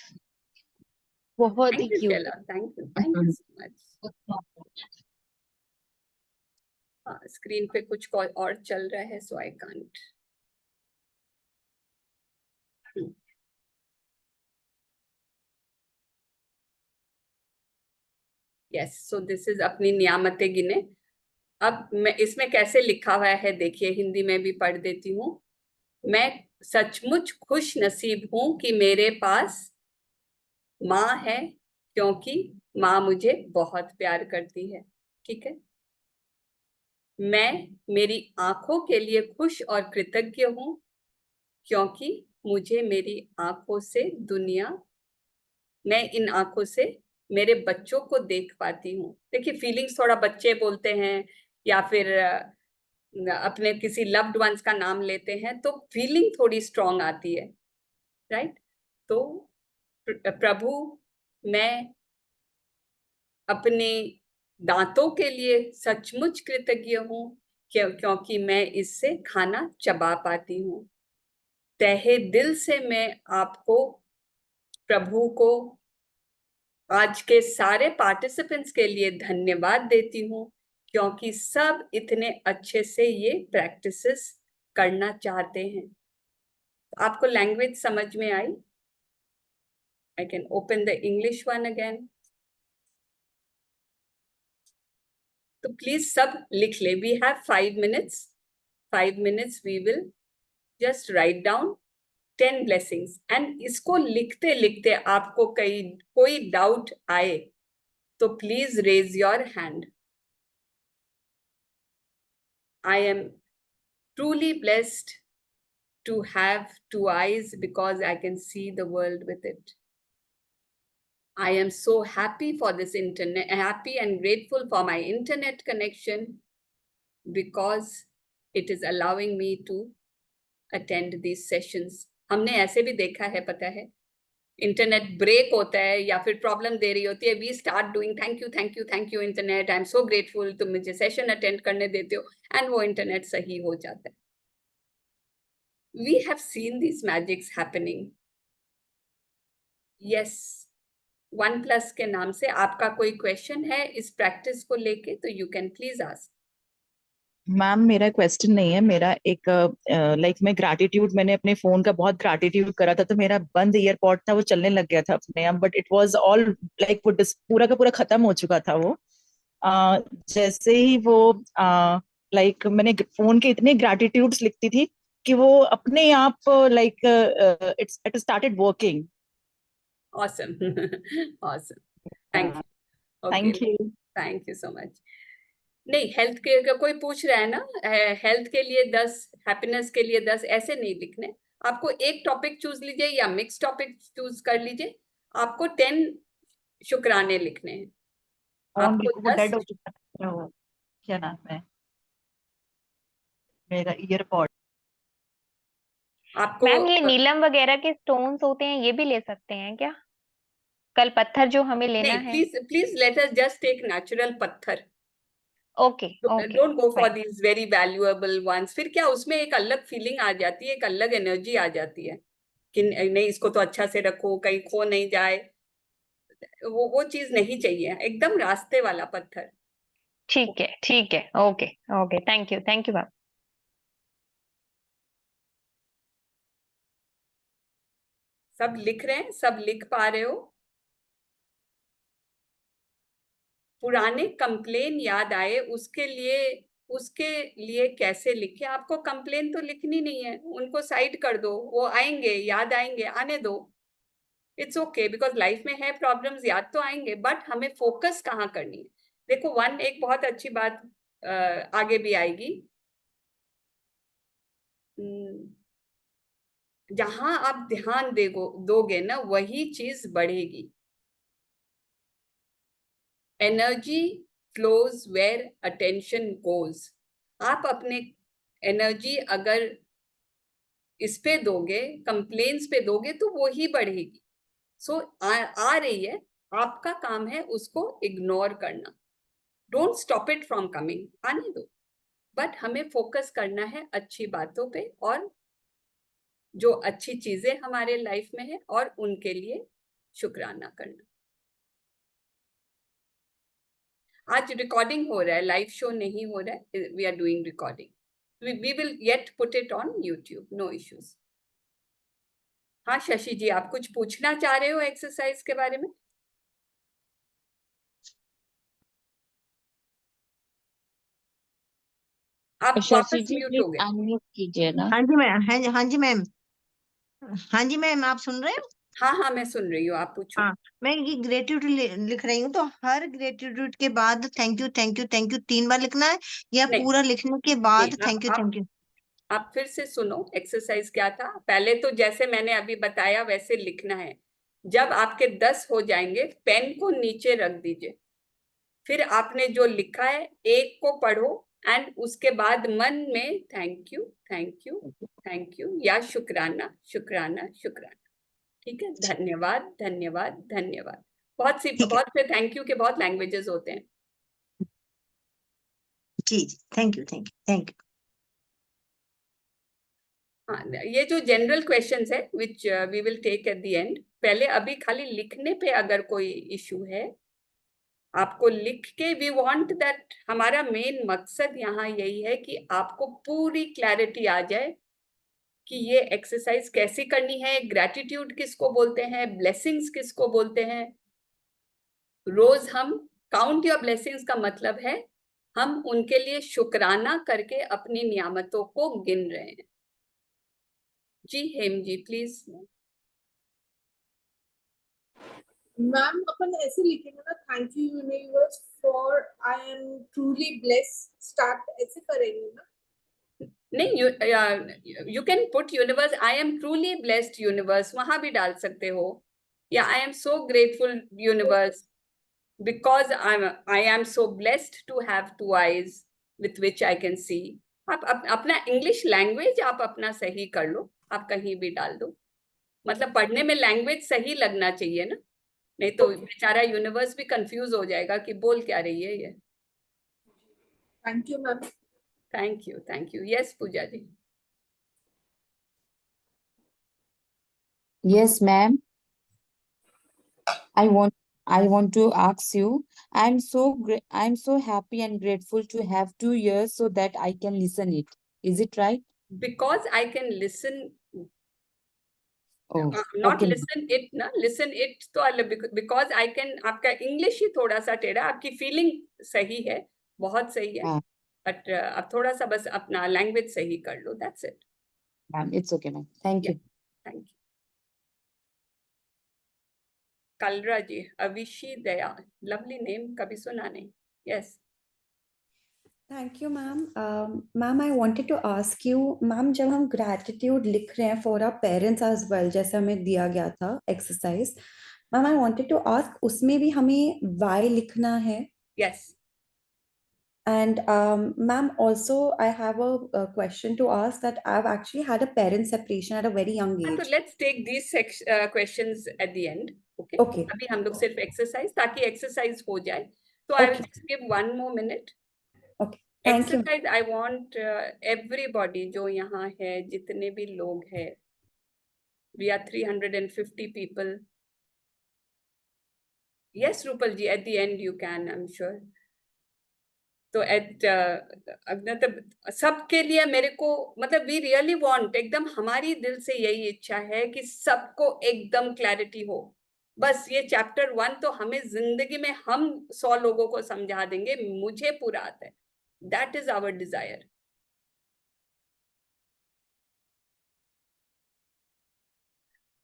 बहुत ही thank you cute. Shaila, thank you so much. Screen पे कुछ और चल रहा है, so I can't. Yes, so this is अपनी नियामतें गिने। अब मैं इसमें कैसे लिखा हुआ है देखिए, हिंदी में भी पढ़ देती हूँ। मैं सचमुच खुश नसीब हूं कि मेरे पास माँ है, क्योंकि माँ मुझे बहुत प्यार करती है। ठीक है, मैं मेरी आंखों के लिए खुश और कृतज्ञ हूं, क्योंकि मुझे मेरी आंखों से दुनिया, मैं इन आंखों से मेरे बच्चों को देख पाती हूँ। देखिए फीलिंग्स थोड़ा बच्चे बोलते हैं या फिर अपने किसी लव्ड वंस का नाम लेते हैं तो फीलिंग थोड़ी स्ट्रांग आती है, राइट? तो प्रभु, मैं अपने दांतों के लिए सचमुच कृतज्ञ हूँ क्योंकि मैं इससे खाना चबा पाती हूँ। तहे दिल से मैं आपको, प्रभु को, आज के सारे पार्टिसिपेंट्स के लिए धन्यवाद देती हूँ क्योंकि सब इतने अच्छे से ये प्रैक्टिसेस करना चाहते हैं। आपको लैंग्वेज समझ में आई? I can open the English one again. तो प्लीज सब लिख ले। We have 5 minutes. 5 minutes we will just write down 10 blessings. And इसको लिखते लिखते आपको कोई डाउट आए तो please raise your hand. I am truly blessed to have 2 eyes because I can see the world with it. I am so happy for this internet, happy and grateful for my internet connection because it is allowing me to attend these sessions. हमने ऐसे भी देखा है, पता है, इंटरनेट ब्रेक होता है या फिर प्रॉब्लम दे रही होती है, we start doing thank you thank you thank you internet, I am so grateful तुम मुझे सेशन अटेंड करने देते हो, एंड वो इंटरनेट सही हो जाता है। We have seen these magics happening. Yes, OnePlus के नाम से आपका कोई क्वेश्चन है इस प्रैक्टिस को लेके तो you can please ask. Ma'am मेरा क्वेश्चन नहीं है, मेरा एक लाइक मैं ग्रैटिट्यूड, मैंने अपने फोन का बहुत ग्रैटिट्यूड करा था, तो मेरा बंद ईयरपॉड था वो चलने लग गया था अपने आप, but it was all like वो पूरा का पूरा खत्म हो चुका था वो। जैसे ही वो लाइक मैंने फोन के इतने ग्रैटिट्यूड्स लिखती थी कि वो अपने आप like it started working. Awesome. Awesome. Thank you. Okay. Thank you. Thank you so much. नहीं, हेल्थ के कोई पूछ रहा है ना, हेल्थ के लिए 10, हैप्पीनेस के लिए 10, ऐसे नहीं लिखने। आपको एक टॉपिक चूज लीजिए या मिक्स टॉपिक चूज कर लीजिए। आपको 10 शुक्राने लिखने हैं। आपको वो 10 डेड हो चुका था वो, क्या नाम है मेरा ईयरपॉड। आपको मैम ये नीलम वगैरह के स्टोन्स होते हैं, ये भी ले सकते हैं क्या? कल पत्थर जो हमें लेना नहीं, है। Please let us just take natural पत्थर। Okay okay don't go for fine. These very valuable ones. फिर क्या उसमें एक अलग फीलिंग आ जाती है, एक अलग एनर्जी आ जाती है कि नहीं इसको तो अच्छा से रखो कहीं खो नहीं जाए, वो चीज नहीं चाहिए। एकदम रास्ते वाला पत्थर। ठीक है okay okay thank you ma'am. सब लिख रहे हैं? सब लिख पा रहे हो? पुराने कंप्लेन याद आए, उसके लिए कैसे लिखे? आपको कंप्लेन तो लिखनी नहीं है, उनको साइड कर दो, वो आएंगे, याद आएंगे, आने दो। इट्स ओके, बिकॉज लाइफ में है प्रॉब्लम्स, याद तो आएंगे, बट हमें फोकस कहाँ करनी है। देखो एक बहुत अच्छी बात आगे भी आएगी। जहां आप ध्यान दोगे ना, वही चीज बढ़ेगी। Energy flows where attention goes. आप अपने एनर्जी अगर इस पे दोगे, कंप्लेन्स पे दोगे, तो वो ही बढ़ेगी। सो आ रही है, आपका काम है उसको इग्नोर करना। Don't stop it from coming, आने दो, बट हमें फोकस करना है अच्छी बातों पे और जो अच्छी चीजें हमारे लाइफ में है और उनके लिए शुक्राना करना। आज रिकॉर्डिंग हो रहा है, लाइव शो नहीं हो रहा है, we are doing recording, we will yet put it on YouTube, no issues. हाँ शशि जी, आप कुछ पूछना चाह रहे हो एक्सरसाइज के बारे में? आप शशि वापस जी म्यूट प्लीज हो गए। अनम्यूट कीजिए ना। हाँ जी मैम, हाँ जी मैम, हाँ जी मैम, आप सुन रहे हो? हाँ मैं सुन रही हूँ, आप पूछो। हाँ, मैं ये ग्रेटिट्यूड लिख रही हूँ, तो हर ग्रेटिट्यूड के बाद thank you thank you thank you 3 बार लिखना है, या नहीं पूरा लिखने के नहीं, बाद थैंक यू? आप फिर से सुनो, एक्सरसाइज क्या था। पहले तो जैसे मैंने अभी बताया वैसे लिखना है। जब आपके 10 हो जाएंगे, पेन को नीचे रख दीजिए, फिर आपने जो लिखा है एक को पढ़ो एंड उसके बाद मन में thank you thank you thank you या शुक्राना शुक्राना शुक्राना। ठीक है, धन्यवाद धन्यवाद धन्यवाद। बहुत से थैंक यू के बहुत लैंग्वेजेस होते हैं। जी जी, thank you thank you thank you. हाँ, ये जो जनरल क्वेश्चंस है which we will take at the end. पहले अभी खाली लिखने पे अगर कोई इशू है आपको लिख के, वी वांट दैट, हमारा मेन मकसद यहाँ यही है कि आपको पूरी क्लैरिटी आ जाए कि ये एक्सरसाइज कैसे करनी है, ग्रैटिट्यूड किसको बोलते हैं, ब्लेसिंग्स किसको बोलते हैं। रोज हम काउंट योर ब्लेसिंग्स का मतलब है हम उनके लिए शुक्राना करके अपनी नियामतों को गिन रहे हैं। जी हेम जी प्लीज। मैम अपन ऐसे लिखेंगे ना, thank you universe for I am truly blessed, start ऐसे करेंगे ना? नहीं, you can put universe, I am truly blessed universe वहां भी डाल सकते हो, या I am so grateful universe because I am so blessed to have 2 eyes with which I can see। आप अपना इंग्लिश लैंग्वेज आप अपना सही कर लो, आप कहीं भी डाल दो, मतलब पढ़ने में लैंग्वेज सही लगना चाहिए ना, नहीं तो बेचारा यूनिवर्स भी कंफ्यूज हो जाएगा कि बोल क्या रही है ये। Thank you ma'am. Thank you. Yes Pooja ji. Yes, ma'am. I want to ask you. I'm so happy and grateful to have 2 ears so that I can listen it. Is it right? Because I can listen, Oh, not okay. listen it ना, listen it तो अलग, because I can, आपका इंग्लिश ही थोड़ा सा टेढ़ा, आपकी फीलिंग सही है, बहुत सही है, हाँ, बट अब थोड़ा सा बस अपना लैंग्वेज सही कर लो, that's it। ma'am, it's okay, ma'am. Thank you. Thank you. Kalra ji, अविशी दया, लवली नेम, कभी सुना नहीं। Yes thank you ma'am. Ma'am I wanted to ask you ma'am, जब हम ग्रैटिट्यूड लिख रहे हैं for our parents as well, जैसे हमें दिया गया था exercise, ma'am I wanted to ask उसमें भी हमें वाई लिखना है? Yes. And ma'am, also I have a question to ask that I've actually had a parent separation at a very young तो age. Let's take this questions at the end. Okay, Okay. अभी हम लोग सिर्फ एक्सरसाइज, ताकि एक्सरसाइज हो जाए, तो I will Okay. Just give 1 more minute। Okay. Thank you. Exercise I want everybody जो यहाँ है, जितने भी लोग हैं, we are 350 people। Yes Rupal ji, at the end you can, I am sure. तो मतलब सबके लिए मेरे को, मतलब वी रियली वांट, एकदम हमारी दिल से यही इच्छा है कि सबको एकदम क्लैरिटी हो। बस ये चैप्टर 1 तो हमें जिंदगी में हम 100 लोगों को समझा देंगे, मुझे पूरा आता है, दैट इज आवर डिजायर।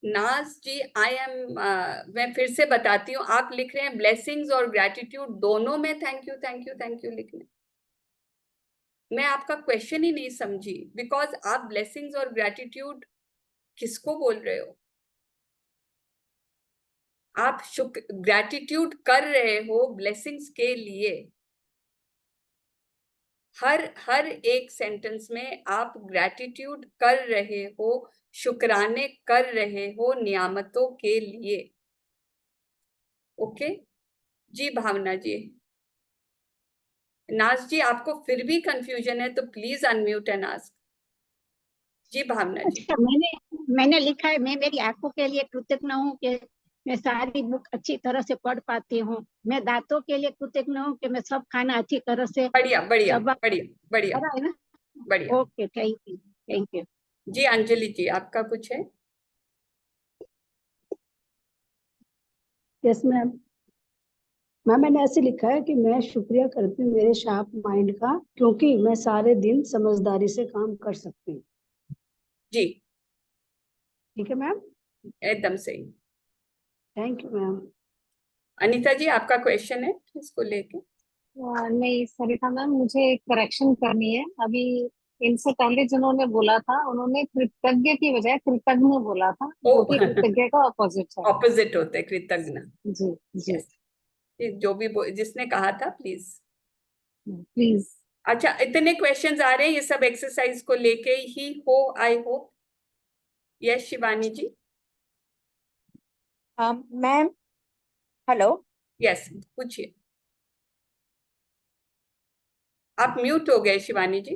नाज जी, आई एम, मैं फिर से बताती हूँ, आप लिख रहे हैं ब्लेसिंग्स और ग्रैटिट्यूड दोनों में thank you thank you thank you लिखने। मैं आपका क्वेश्चन ही नहीं समझी, बिकॉज आप ब्लेसिंग्स और ग्रैटिट्यूड किसको बोल रहे हो? आप ग्रैटिट्यूड कर रहे हो ब्लेसिंग्स के लिए। हर एक सेंटेंस में आप ग्रैटिट्यूड कर रहे हो, शुक्राने कर रहे हो नियामतों के लिए। ओके जी। भावना जी, नाज जी, आपको फिर भी कंफ्यूजन है तो प्लीज अनम्यूट एंड आस्क। जी भावना जी। अच्छा, मैंने लिखा है, मैं मेरी आंखों के लिए कृतज्ञ हूँ कि मैं सारी बुक अच्छी तरह से पढ़ पाती हूँ। मैं दांतों के लिए कृतज्ञ हूँ कि मैं सब खाना अच्छी तरह से बढ़िया बढ़िया चबा बढ़िया बढ़िया पड़ा है ना। बढ़िया। Okay, thank you. जी अंजलि जी, आपका कुछ है? Yes ma'am. मैम मैंने ऐसे लिखा है कि मैं शुक्रिया करती हूँ मेरे शार्प माइंड का, क्योंकि मैं सारे दिन समझदारी से काम कर सकती हूँ। जी ठीक है मैम, एकदम सही। Thank you ma'am. Anita ji, आपका क्वेश्चन है इसको लेके? नहीं सरिता मैम, मुझे एक करेक्शन करनी है। अभी इनसे पहले जिन्होंने बोला था, उन्होंने कृतज्ञ की बजाय कृतज्ञ बोला था, जो कि कृतज्ञ का ऑपोजिट है। ऑपोजिट होते हैं कृतज्ञ। जी जी। जो भी जिसने कहा था, प्लीज प्लीज अच्छा, इतने क्वेश्चंस आ रहे हैं, ये सब एक्सरसाइज को लेके ही हो, I hope. Yes Shivani ji. Ma'am hello. Yes, पूछिए। आप म्यूट हो गए शिवानी जी।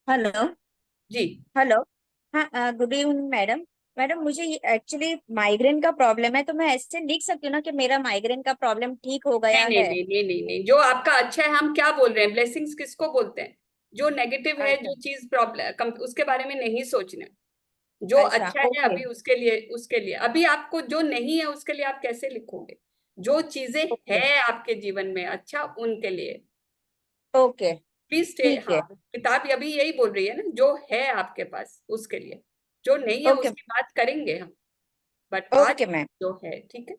हेलो। जी। हेलो। हाँ, गुड इवनिंग मैडम। मैडम मुझे एक्चुअली माइग्रेन का प्रॉब्लम है, तो मैं ऐसे लिख सकती हूँ ना कि मेरा माइग्रेन का प्रॉब्लम ठीक हो नहीं गया नहीं है? नहीं नहीं नहीं नहीं, जो आपका अच्छा है, हम क्या बोल रहे हैं, ब्लेसिंग्स किसको बोलते हैं? जो नेगेटिव है, अच्छा। जो चीज प्रॉब्लम, उसके बारे में नहीं सोचना। जो अच्छा अच्छा है ओके। अभी उसके लिए अभी आपको जो नहीं है उसके लिए आप कैसे लिखोगे? जो चीजें ओके। है आपके जीवन में अच्छा, उनके लिए ओके प्लीज स्टे। ठीक हाँ, है। किताब अभी यही बोल रही है ना, जो है आपके पास उसके लिए। जो नहीं है ओके। उसकी बात करेंगे हम, बट आज ओके मैम। जो है ठीक है।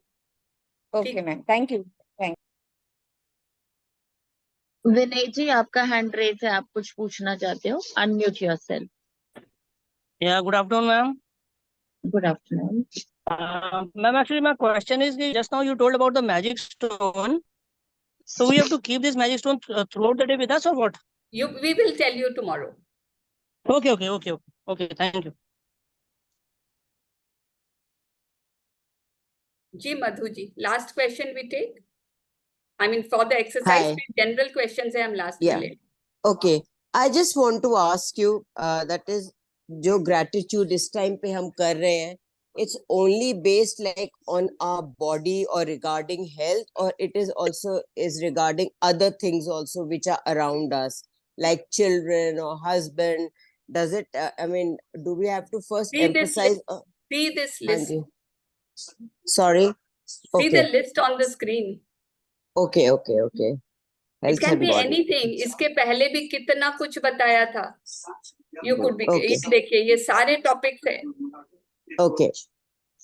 ओके ठीक। Ma'am, thank you. थैंक विनय जी, आपका हैंड रेज है, आप कुछ पूछना चाहते हो? Unmute yourself. Yeah, good afternoon, ma'am. Good afternoon. Ma'am, actually, my question is कि just now you told about the magic stone. So we have to keep this magic stone throughout the day with us or what? We will tell you tomorrow. Okay. Thank you. जी Madhu ji, last question we take. I mean for the exercise Hi. पे जनरल क्वेश्चन है, हम लास्ट में Yeah. ले। Okay. I just want to ask you, that is, जो gratitude इस time पे हम कर रहे हैं, it's only based like on our body or regarding health, or it is also is regarding other things also which are around us, like children or husband. Does it? I mean, do we have to first See this emphasize? list. See this हाँ list. Ji. Sorry. See the Okay. list on the screen. Okay. It Health can and be body. anything. इसके पहले भी कितना कुछ बताया था। You could be, Okay. ये देखिए, ये सारे टॉपिक्स है Okay.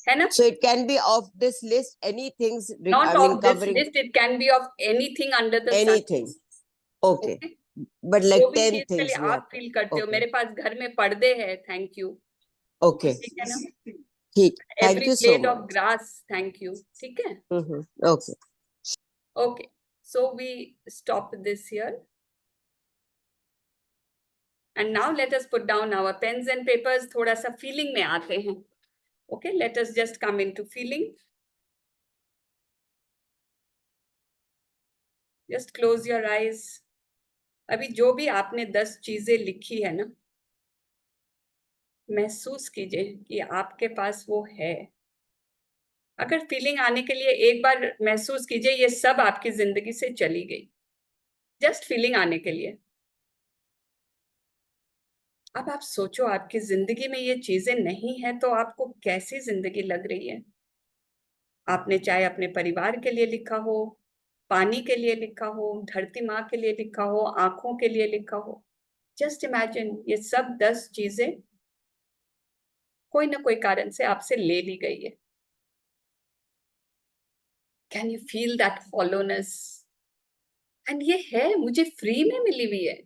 है ना? So it can be of this list, any things, Not I mean, of this covering list, it can be of anything under the sun. anything. Okay. Okay? But जो like भी 10 चीज के things लिए we have आप to. फील करते हो, Okay. मेरे पास घर में पर्दे हैं, थैंक यू। Okay. ठीक है ना? ठीक. Thank Every you so blade of much. grass, thank you. ठीक है? Okay. Okay. So we stop this here. And now let us put down our pens and papers. थोड़ा सा feeling में आते हैं. Okay, let us just come into feeling. Just close your eyes. अभी जो भी आपने 10 चीजें लिखी है ना, महसूस कीजिए कि आपके पास वो है। अगर फीलिंग आने के लिए एक बार महसूस कीजिए ये सब आपकी जिंदगी से चली गई, जस्ट फीलिंग आने के लिए। अब आप सोचो, आपकी जिंदगी में ये चीजें नहीं है तो आपको कैसी जिंदगी लग रही है? आपने चाहे अपने परिवार के लिए लिखा हो, पानी के लिए लिखा हो, धरती माँ के लिए लिखा हो, आंखों के लिए लिखा हो, जस्ट इमेजिन ये सब 10 चीजें कोई ना कोई कारण से आपसे ले ली गई है। Can you feel that hollowness? And ये है, मुझे फ्री में मिली हुई है।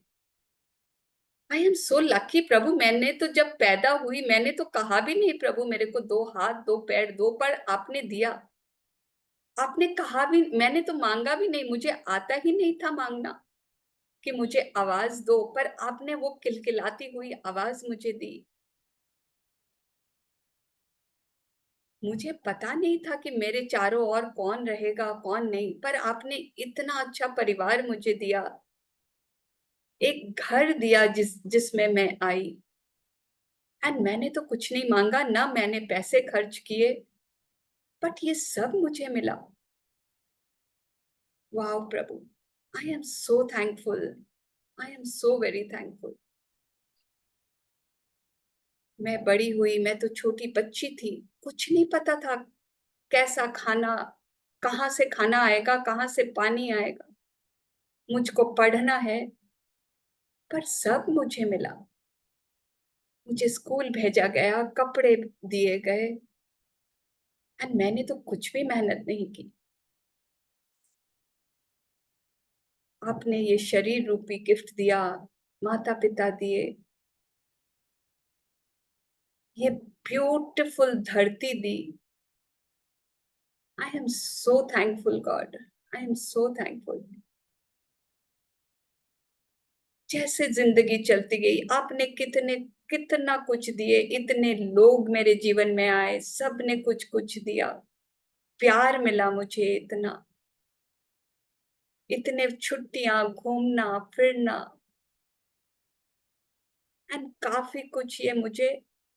आई एम सो लकी प्रभु। मैंने तो जब पैदा हुई मैंने तो कहा भी नहीं प्रभु मेरे को 2 हाथ 2 पैर 2 पर आपने दिया। आपने कहा भी, मैंने तो मांगा भी नहीं, मुझे आता ही नहीं था मांगना कि मुझे आवाज दो, पर आपने वो किलकिलाती हुई आवाज मुझे दी। मुझे पता नहीं था कि मेरे चारों ओर कौन रहेगा कौन नहीं, पर आपने इतना अच्छा परिवार मुझे दिया, एक घर दिया जिसमें मैं आई। एंड मैंने तो कुछ नहीं मांगा, ना मैंने पैसे खर्च किए, बट ये सब मुझे मिला। वाह प्रभु, I am so thankful, I am so very thankful. मैं बड़ी हुई, मैं तो छोटी बच्ची थी, कुछ नहीं पता था कैसा खाना, कहाँ से खाना आएगा, कहाँ से पानी आएगा। मुझको पढ़ना है, पर सब मुझे मिला। मुझे स्कूल भेजा गया, कपड़े दिए गए, एंड मैंने तो कुछ भी मेहनत नहीं की। आपने ये शरीर रूपी गिफ्ट दिया, माता पिता दिए, ये ब्यूटीफुल धरती दी। I am so thankful God, I am so thankful. जैसे जिंदगी चलती गई, आपने कितना कुछ दिए, इतने लोग मेरे जीवन में आए, सब ने कुछ कुछ दिया, प्यार मिला मुझे इतना, इतने छुट्टियां, घूमना फिरना, एंड काफी कुछ ये मुझे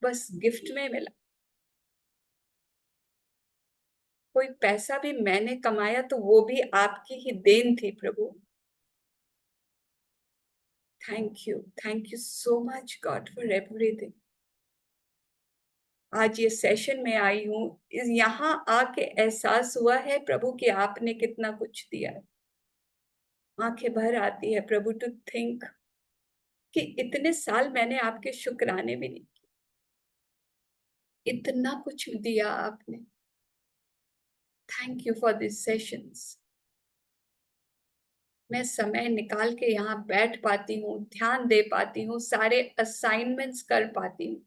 बस गिफ्ट में मिला। कोई पैसा भी मैंने कमाया तो वो भी आपकी ही देन थी प्रभु। Thank you so much God for everything. आज ये सेशन में आई हूँ, यहाँ आके एहसास हुआ है प्रभु कि आपने कितना कुछ दिया है। आंखें भर आती है प्रभु टू थिंक कि इतने साल मैंने आपके शुक्राने भी नहीं किए, इतना कुछ दिया आपने। Thank you for this sessions. मैं समय निकाल के यहाँ बैठ पाती हूँ, ध्यान दे पाती हूँ, सारे असाइनमेंट्स कर पाती हूँ।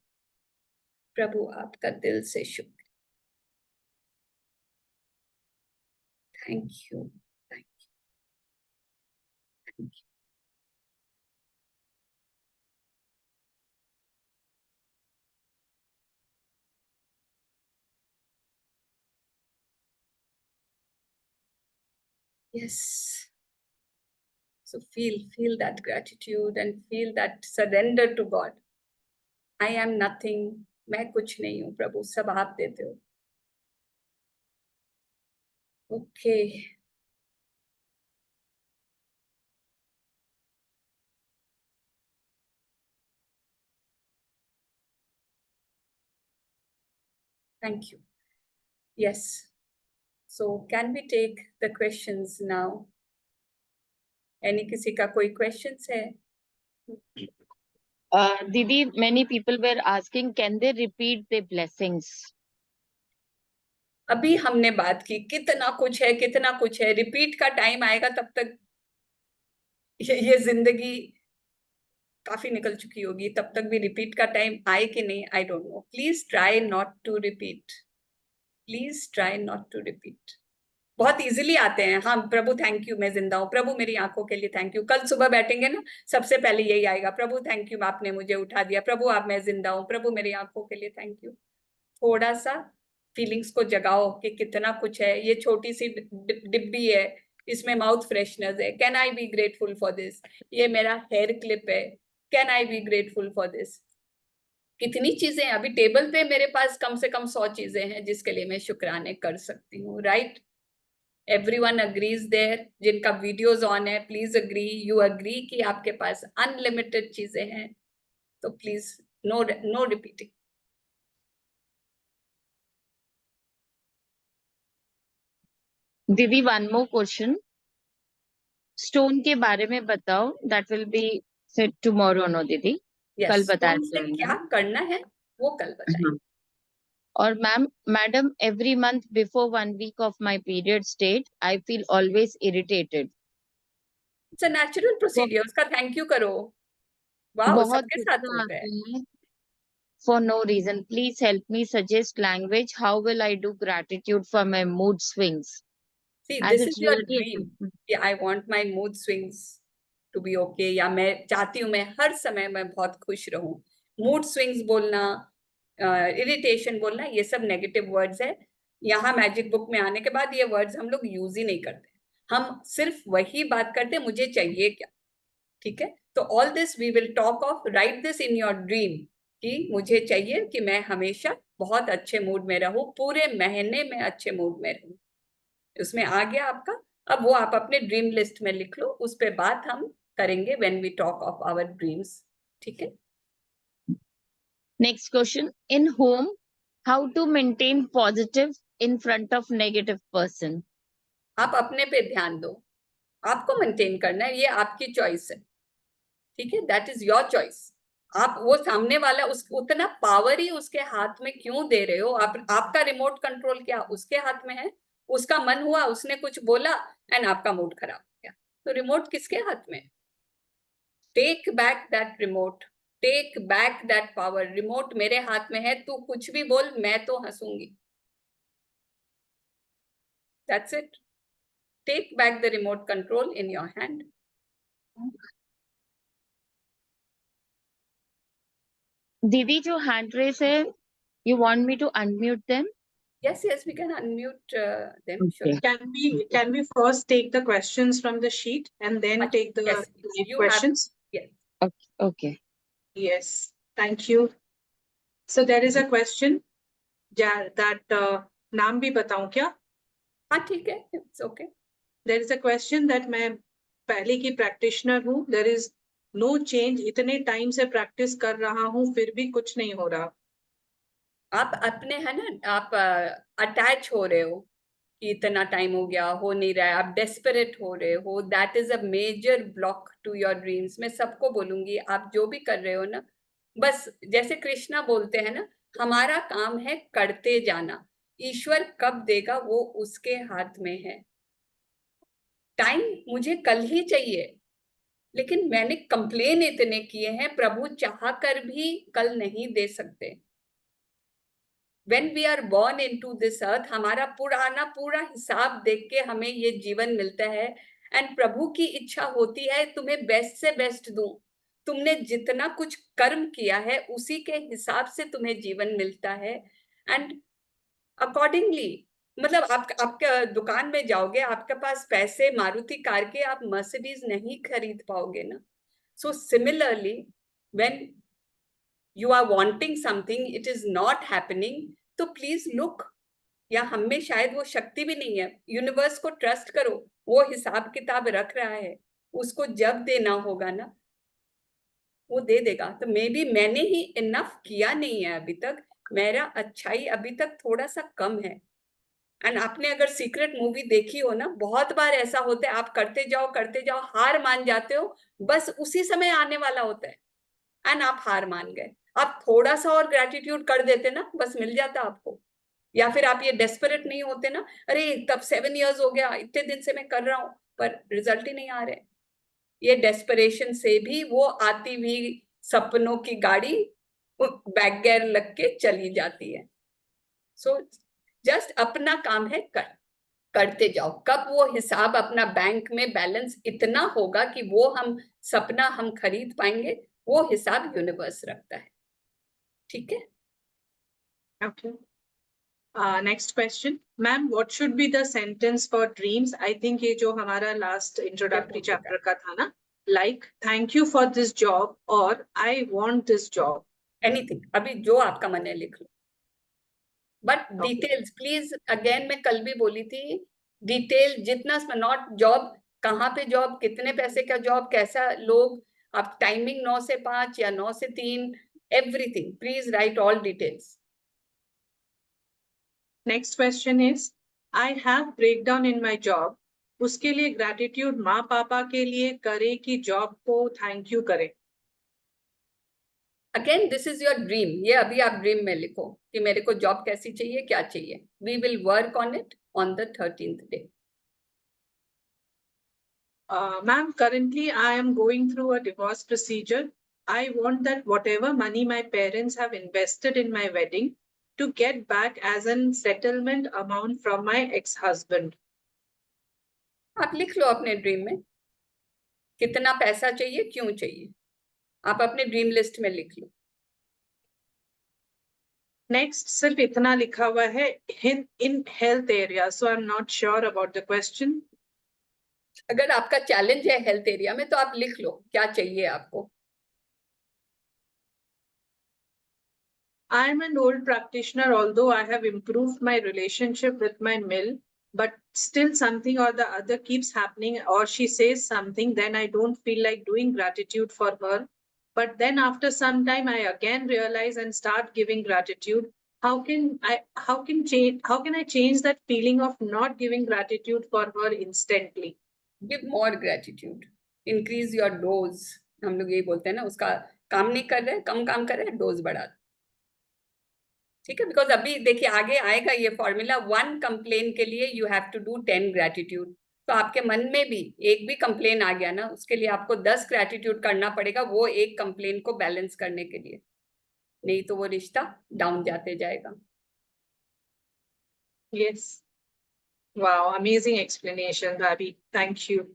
प्रभु आपका दिल से शुक्र। Thank you, thank you, thank you. Yes. So feel that gratitude and feel that surrender to God. I am nothing. मैं कुछ नहीं हूँ प्रभु, सब आप देते हो। Okay, thank you. Yes. So can we take the questions now? किसी का कोई questions है? Didi, many people were asking, can they repeat their blessings? अभी हमने बात की, कितना कुछ है, कितना कुछ है। रिपीट का टाइम आएगा तब तक ये जिंदगी काफी निकल चुकी होगी, तब तक भी रिपीट का टाइम आए कि नहीं, I don't know. Please try not to repeat, please try not to repeat. बहुत इजीली आते हैं। हाँ प्रभु थैंक यू, मैं जिंदा हूँ, प्रभु मेरी आंखों के लिए थैंक यू। कल सुबह बैठेंगे ना, सबसे पहले यही आएगा, प्रभु थैंक यू आपने मुझे उठा दिया, प्रभु आप मैं जिंदा हूँ, प्रभु मेरी आंखों के लिए थैंक यू। थोड़ा सा फीलिंग्स को जगाओ कि कितना कुछ है। ये छोटी सी डिब्बी है, इसमें माउथ फ्रेशनर्स है, can I B grateful for this. ये मेरा हेयर क्लिप है, can I B grateful for this. कितनी चीजें अभी टेबल पे मेरे पास, कम से कम 100 चीजें हैं जिसके लिए मैं शुक्राने कर सकती हूँ। Right, everyone agrees there. जिनका वीडियोस ऑन है प्लीज अग्री, यू अग्री कि आपके पास अनलिमिटेड चीजें हैं, तो प्लीज नो रिपीटिंग। दीदी, वन मोर क्वेश्चन, स्टोन के बारे में बताओ, that will be said tomorrow no दीदी। कल बताया से क्या करना है वो कल बताएंगे। और madam, every month before 1 week of my period state, I feel always irritated. It's a natural procedure, उसका थैंक यू करो। वाह, बहुत सबके साथ गुस्सा होता है। आता है for no reason. Please help me suggest language. How will I do gratitude for my mood swings? See, As this it's is your really dream कि I want my mood swings to be okay, या मैं चाहती हूँ मैं हर समय मैं बहुत खुश रहूं। मूड स्विंग्स बोलना, इरिटेशन बोलना, ये सब नेगेटिव वर्ड्स है। यहाँ मैजिक बुक में आने के बाद ये वर्ड्स हम लोग यूज ही नहीं करते, हम सिर्फ वही बात करते मुझे चाहिए क्या। ठीक है, तो all this we will talk of, right this in your dream कि मुझे चाहिए कि मैं हमेशा बहुत अच्छे मूड में रहूं, पूरे महीने में अच्छे मूड में रहूं। उसमें आ गया आपका। अब वो आप अपने ड्रीम लिस्ट में लिख लो, उस पे बात हम करेंगे when we talk of our dreams. ठीक है। Next question. In home, how to maintain positive in front of negative person? आप अपने पे ध्यान दो, आपको मेंटेन करना है, ये आपकी चॉइस है। ठीक है, दैट इज योर चॉइस। आप वो सामने वाला उतना पावर ही उसके हाथ में क्यों दे रहे हो? आपका रिमोट कंट्रोल क्या उसके हाथ में है? उसका मन हुआ, उसने कुछ बोला एंड आपका मूड खराब हो गया, तो रिमोट किसके हाथ में? Take back that remote, take back that power. Remote मेरे हाथ में है, तू कुछ भी बोल, मैं तो हंसूंगी. That's it. Take back the remote control in your hand. दीदी जो हैंड रेस है, you want me to unmute them? Yes, we can unmute them. Sure. Can we first take the questions from the sheet and then take the Yes, live you questions? Yes. Okay. Yes, thank you. So there is a question that नाम भी बताऊं क्या? हाँ ठीक है, it's okay. There is a question that मैं पहले की practitioner हूँ. There is no change. इतने टाइम से प्रैक्टिस कर रहा हूँ, फिर भी कुछ नहीं हो रहा. आप अपने है ना, आप अटैच हो रहे हो कि इतना टाइम हो गया, हो नहीं रहा है, आप डेस्परेट हो रहे हो. That is a major block to your dreams. मैं सबको बोलूंगी, आप जो भी कर रहे हो ना, बस जैसे कृष्णा बोलते हैं ना, हमारा काम है करते जाना. ईश्वर कब देगा वो उसके हाथ में है. टाइम मुझे कल ही चाहिए, लेकिन मैंने कंप्लेन इतने किए हैं, प्रभु चाह कर भी कल नहीं दे सकते. When we are born into this earth, हमारा पुराना पूरा हिसाब देख के हमें ये जीवन मिलता है. एंड प्रभु की इच्छा होती है तुम्हें बेस्ट से बेस्ट दूं. तुमने जितना कुछ कर्म किया है उसी के हिसाब से तुम्हें जीवन मिलता है. एंड अकॉर्डिंगली, मतलब आपके दुकान में जाओगे, आपके पास पैसे मारुति कार के, आप मर्सिडीज नहीं खरीद पाओगे ना. So similarly, when you are wanting something, it is not happening, तो प्लीज लुक. या हम में शायद वो शक्ति भी नहीं है. यूनिवर्स को ट्रस्ट करो, वो हिसाब किताब रख रहा है. उसको जब देना होगा ना, वो दे देगा. तो मे बी मैंने ही इनफ किया नहीं है अभी तक. मेरा अच्छाई अभी तक थोड़ा सा कम है. एंड आपने अगर सीक्रेट मूवी देखी हो ना, बहुत बार ऐसा होता है, आप करते जाओ, हार मान जाते हो, बस उसी समय आने वाला होता है एंड आप हार मान गए. आप थोड़ा सा और ग्रेटिट्यूड कर देते ना, बस मिल जाता आपको. या फिर आप ये डेस्परेट नहीं होते ना, अरे तब 7 years हो गया, इतने दिन से मैं कर रहा हूं पर रिजल्ट ही नहीं आ रहे. ये डेस्परेशन से भी वो आती हुई सपनों की गाड़ी बैक गियर लग के चली जाती है. सो जस्ट अपना काम है, करते जाओ. कब वो हिसाब अपना बैंक में बैलेंस इतना होगा कि वो हम सपना हम खरीद पाएंगे, वो हिसाब यूनिवर्स रखता है. ठीक है. Okay. Next question, ma'am. What should be the sentence for dreams? I think ये जो हमारा last introductory chapter का था ना, like thank you for this job और I want this job. Anything. अभी जो आपका मन है लिख लो. But details please. अगेन मैं कल भी बोली थी, डिटेल जितना, नॉट जॉब, कहाँ पे जॉब, कितने पैसे का जॉब, कैसा लोग, आप टाइमिंग 9 से 5 या 9 से 3, everything. Please write all details. Next question is, I have breakdown in my job. उसके लिए gratitude माँ पापा के लिए करे कि job को thank you करे. Again, this is your dream. ये अभी आप ड्रीम में लिखो कि मेरे को जॉब कैसी चाहिए, क्या चाहिए. We will work on it on the 13th day. Ma'am, currently I am going through a divorce procedure. I want that whatever money my parents have invested in my wedding to get back as a settlement amount from my ex-husband. आप लिख लो अपने ड्रीम में कितना पैसा चाहिए, क्यों चाहिए. आप अपने ड्रीम लिस्ट में लिख लो. Next, सिर्फ इतना लिखा हुआ है in health area, so I'm not sure about the question. अगर आपका चैलेंज है हेल्थ एरिया में तो आप लिख लो क्या चाहिए आपको. I am an old practitioner, although I have improved my relationship with my mill, but still something or the other keeps happening, or she says something, then I don't feel like doing gratitude for her. But then after some time, I again realize and start giving gratitude. How can I change that feeling of not giving gratitude for her instantly? Give more gratitude. Increase your dose. हम लोग यही बोलते हैं ना, उसका काम नहीं कर रहे, कम काम कर रहे, डोज बढ़ा. ठीक है. बिकॉज अभी देखिए आगे आएगा ये फॉर्मूला. 1 कंप्लेन के लिए you have to do 10 gratitude. तो आपके मन में भी एक भी कंप्लेन आ गया ना, उसके लिए आपको 10 ग्रेटिट्यूड करना पड़ेगा वो एक कंप्लेन को बैलेंस करने के लिए, नहीं तो वो रिश्ता डाउन जाते जाएगा। Yes. Wow, amazing explanation, Bhabhi. Thank you.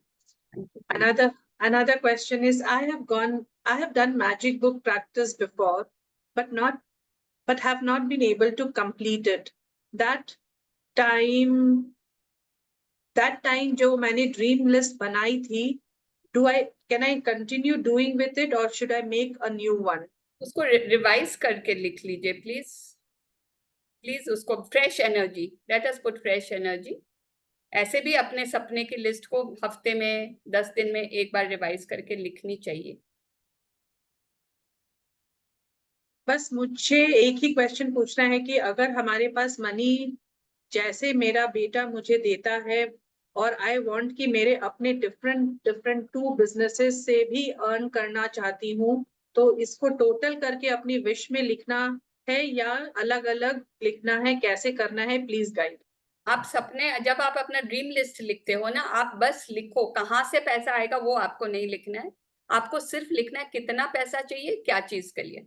Another question is, I have done magic book practice before, but have not been able to complete it. That time जो मैंने ड्रीम लिस्ट बनाई थी, can I continue doing with it or should I make a new one? उसको रिवाइज करके लिख लीजिए प्लीज उसको fresh energy, let us put fresh energy. ऐसे भी अपने सपने की लिस्ट को हफ्ते में 10 दिन में एक बार रिवाइज करके लिखनी चाहिए। बस मुझे एक ही क्वेश्चन पूछना है कि अगर हमारे पास मनी जैसे मेरा बेटा मुझे देता है और आई वांट कि मेरे अपने डिफरेंट 2 बिजनेसेस से भी अर्न करना चाहती हूँ, तो इसको टोटल करके अपनी विश में लिखना है या अलग अलग लिखना है, कैसे करना है, प्लीज गाइड। आप सपने, जब आप अपना ड्रीम लिस्ट लिखते हो ना, आप बस लिखो कहाँ से पैसा आएगा वो आपको नहीं लिखना है, आपको सिर्फ लिखना है कितना पैसा चाहिए क्या चीज के लिए।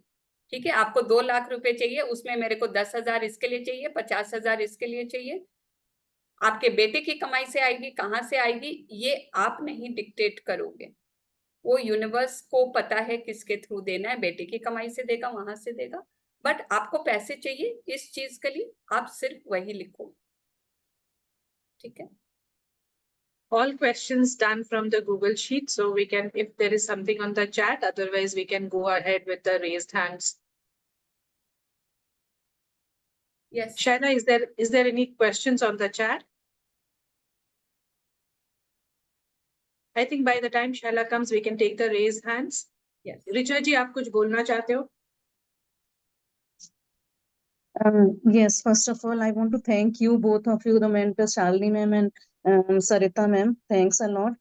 ठीक है, आपको 2 लाख रुपए चाहिए, उसमें मेरे को 10,000 इसके लिए चाहिए, 50,000 इसके लिए चाहिए। आपके बेटे की कमाई से आएगी, कहाँ से आएगी, ये आप नहीं डिक्टेट करोगे, वो यूनिवर्स को पता है किसके थ्रू देना है, बेटे की कमाई से देगा, वहां से देगा, बट आपको पैसे चाहिए इस चीज के लिए, आप सिर्फ वही लिखो। ठीक है। All questions done from the Google Sheet, so we can, if there is something on the chat, otherwise we can go ahead with the raised hands. Yes. Shaila, is there any questions on the chat? I think by the time Shaila comes, we can take the raised hands. Yes. Richa ji, आप कुछ बोलना चाहते हो? Yes, first of all, I want to thank you, both of you, the mentors, Shalini ma'am and Sarita ma'am. Thanks a lot.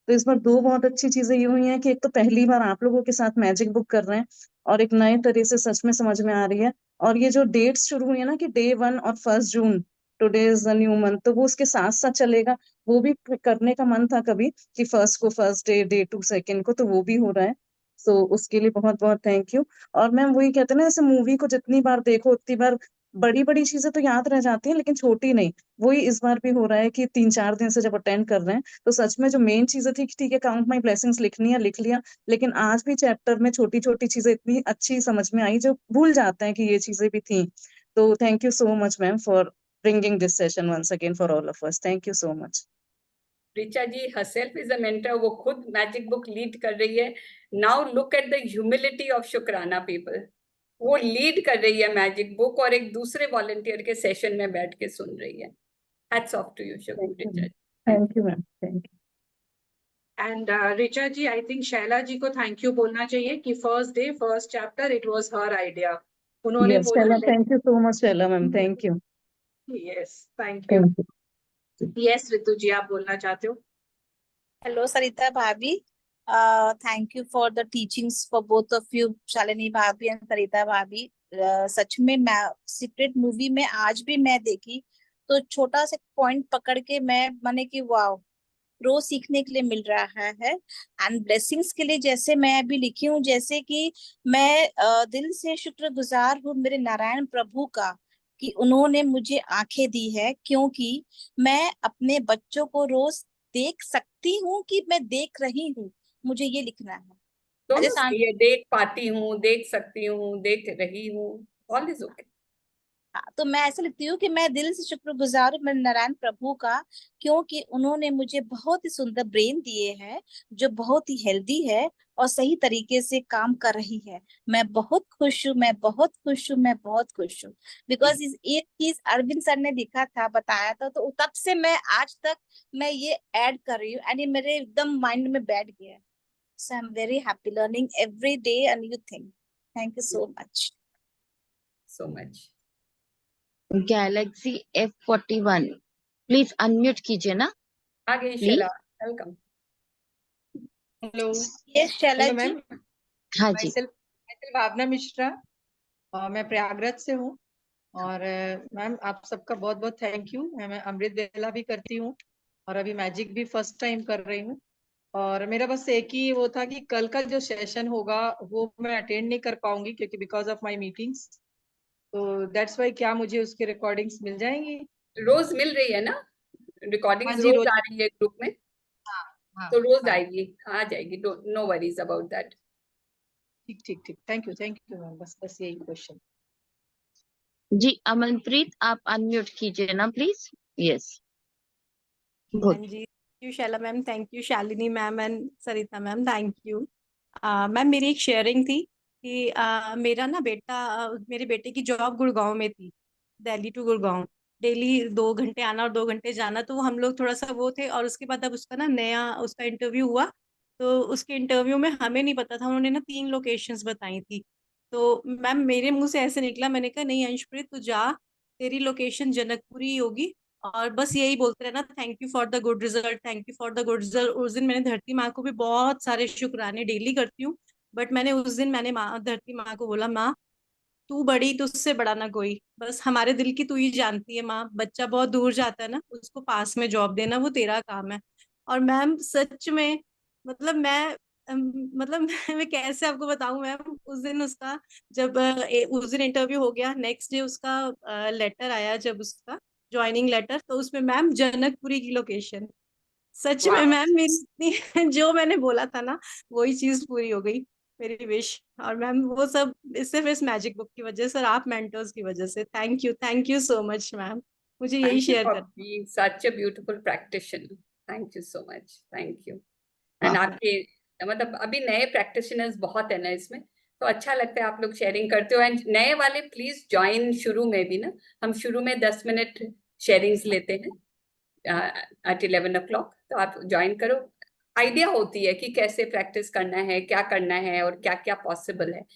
तो इस बार 2 बहुत अच्छी चीजें ये हुई हैं कि एक तो पहली बार आप लोगों के साथ मैजिक बुक कर रहे हैं और एक नए तरह से सच में समझ में आ रही है। और ये जो डेट्स शुरू हुई है ना कि Day 1 और 1 जून, today is the new month, तो वो उसके साथ साथ चलेगा। वो भी करने का मन था कभी कि 1 को फर्स्ट डे, Day 2 सेकेंड को, तो वो भी हो रहा है। तो उसके लिए बहुत बहुत थैंक यू। और मैम वही कहते हैं ना, जैसे मूवी को जितनी बार देखो उतनी बार बड़ी बड़ी चीजें तो याद रह जाती हैं लेकिन छोटी नहीं। वही इस बार भी हो रहा है कि 3-4 दिन से जब अटेंड कर रहे हैं तो सच में जो मेन चीजें थी कि ठीक है काउंट माई ब्लेसिंग्स लिखनी है, लिख लिया, लेकिन आज भी चैप्टर में छोटी छोटी चीजें इतनी अच्छी समझ में आई जो भूल जाते हैं कि ये चीजें भी थी। तो thank you so much ma'am for bringing this session once again for all of us. Thank you so much. Richa ji herself is a mentor, वो खुद मैजिक बुक लीड कर रही है। Now look at the humility of शुक्राना पीपल, वो लीड कर रही है मैजिक बुक और एक दूसरे वॉलंटियर के सेशन में बैठ के सुन रही है। Hats off to you Richa. Thank you ma'am, thank you. And Richa ji, I think Shaila ji को thank you बोलना चाहिए कि first day, first chapter, it was her idea. उन्होंने Yes, बोला, Shaila, thank you so much, Shaila ma'am. Thank you. Yes, thank you. Thank you. Yes, Ritu ji, आप बोलना चाहते हो? Hello, Sarita Bhabhi. Thank you for the teachings for both of you, Shalini Bhabhi and Sarita Bhabhi. सच में मैं सीक्रेट मूवी में आज भी मैं देखी तो छोटा सा पॉइंट पकड़ के मैं माने कि वाओ, रोज सीखने के लिए मिल रहा है। एंड ब्लेसिंग्स के लिए जैसे मैं अभी लिखी हूँ, जैसे कि मैं दिल से शुक्रगुजार हूँ मेरे नारायण प्रभु का कि उन्होंने मुझे आंखें दी है, क्योंकि मैं अपने बच्चों को रोज देख सकती हूँ कि मैं देख रही हूँ। मुझे ये लिखना है। दोनों सही है, देख पाती हूँ, देख सकती हूँ, देख रही हूँ, ऑल इज ओके। तो मैं ऐसे लिखती हूँ कि मैं दिल से शुक्रगुजार हूँ मेरे नारायण प्रभु का, क्योंकि उन्होंने मुझे बहुत ही सुंदर ब्रेन दिए हैं जो बहुत ही हेल्दी है और सही तरीके से काम कर रही है। मैं बहुत खुश हूँ, मैं बहुत खुश हूँ, मैं बहुत खुश हूँ। बिकॉज ये चीज अरविंद सर ने लिखा था, बताया था, तो तब से मैं आज तक मैं ये ऐड कर रही हूँ एंड ये मेरे एकदम माइंड में बैठ गया है। So I am very happy learning every day and you think. Thank you so much. So much. Galaxy F41 please unmute कीजिए ना। आ गई Shaila, welcome. Hello. Yes Shaila ji. Ma'am. हाँ जी। भावना मिश्रा, मैं प्रयागराज से हूँ और मैम आप सबका बहुत बहुत थैंक यू। मैं अमृत बेला भी करती हूँ और अभी मैजिक भी फर्स्ट टाइम कर रही हूँ। और मेरा बस एक ही वो था कि कल का जो सेशन होगा वो मैं अटेंड नहीं कर पाऊंगी क्योंकि बिकॉज ऑफ माय मीटिंग्स, तो दैट्स वाई क्या मुझे उसके रिकॉर्डिंग्स मिल जाएंगी? रोज मिल रही है ना, हाँ रिकॉर्डिंग्स जी, रोज रोज। आ रही है ग्रुप में, हाँ हाँ तो रोज हाँ, आएगी, आ जाएगी, नो वरीज अबाउट दैट। ठीक ठीक ठीक, थैंक यू मैम, बस यही क्वेश्चन। जी अमनप्रीत, आप अनम्यूट कीजिए ना प्लीज। यस, हाँ गुड। जी, thank you Shaila ma'am, thank you Shalini ma'am and Sarita ma'am, thank you. Ma'am मेरी एक शेयरिंग थी कि मेरा ना बेटा, मेरे बेटे की जॉब गुड़गांव में थी, दिल्ली टू गुड़गांव, डेली 2 घंटे आना और 2 घंटे जाना, तो हम लोग थोड़ा सा वो थे। और उसके बाद अब उसका ना नया उसका इंटरव्यू हुआ, तो उसके इंटरव्यू में हमें नहीं पता था, उन्होंने ना 3 लोकेशंस बताई थी। तो मैम मेरे मुंह से ऐसे निकला, मैंने कहा नहीं अंशप्रीत तू जा, तेरी लोकेशन जनकपुरी ही होगी, और बस यही बोलते रहना thank you for the good result, thank you for the good result. उस दिन मैंने धरती माँ को भी बहुत सारे शुक्राने डेली करती हूँ, बट मैंने उस दिन मैंने माँ धरती माँ को बोला, माँ तू बड़ी, तुझसे बड़ा ना कोई, बस हमारे दिल की तू ही जानती है माँ। बच्चा बहुत दूर जाता है ना, उसको पास में जॉब देना वो तेरा काम है। और मैम सच में, मतलब मतलब मैं कैसे आपको बताऊं मैम, उस दिन उसका जब उस दिन इंटरव्यू हो गया, नेक्स्ट डे उसका लेटर आया, जब उसका ज्वाइनिंग लेटर, तो उसमें मैम जनकपुरी की लोकेशन। सच में वाह, मैम मेरी इतनी जो मैंने बोला था ना, वही चीज पूरी हो गई, मेरी विश। और मैम वो सब सिर्फ इस मैजिक बुक की वजह से और आप मेंटर्स की वजह से। Thank you so much ma'am, मुझे यही थैंक यू शेयर फॉर कर। Being such a beautiful practitioner, thank you so much, thank you. And वाह, आपके मतलब अभी नए प्रैक्टिशनर्स बहुत है ना इसमें, तो अच्छा लगता है आप लोग शेयरिंग करते हो। एंड नए वाले प्लीज ज्वाइन शुरू में भी ना, हम शुरू में 10 मिनट शेयरिंग्स लेते हैं एट 11 o'clock, तो आप ज्वाइन करो, आइडिया होती है कि कैसे प्रैक्टिस करना है, क्या करना है और क्या क्या पॉसिबल है।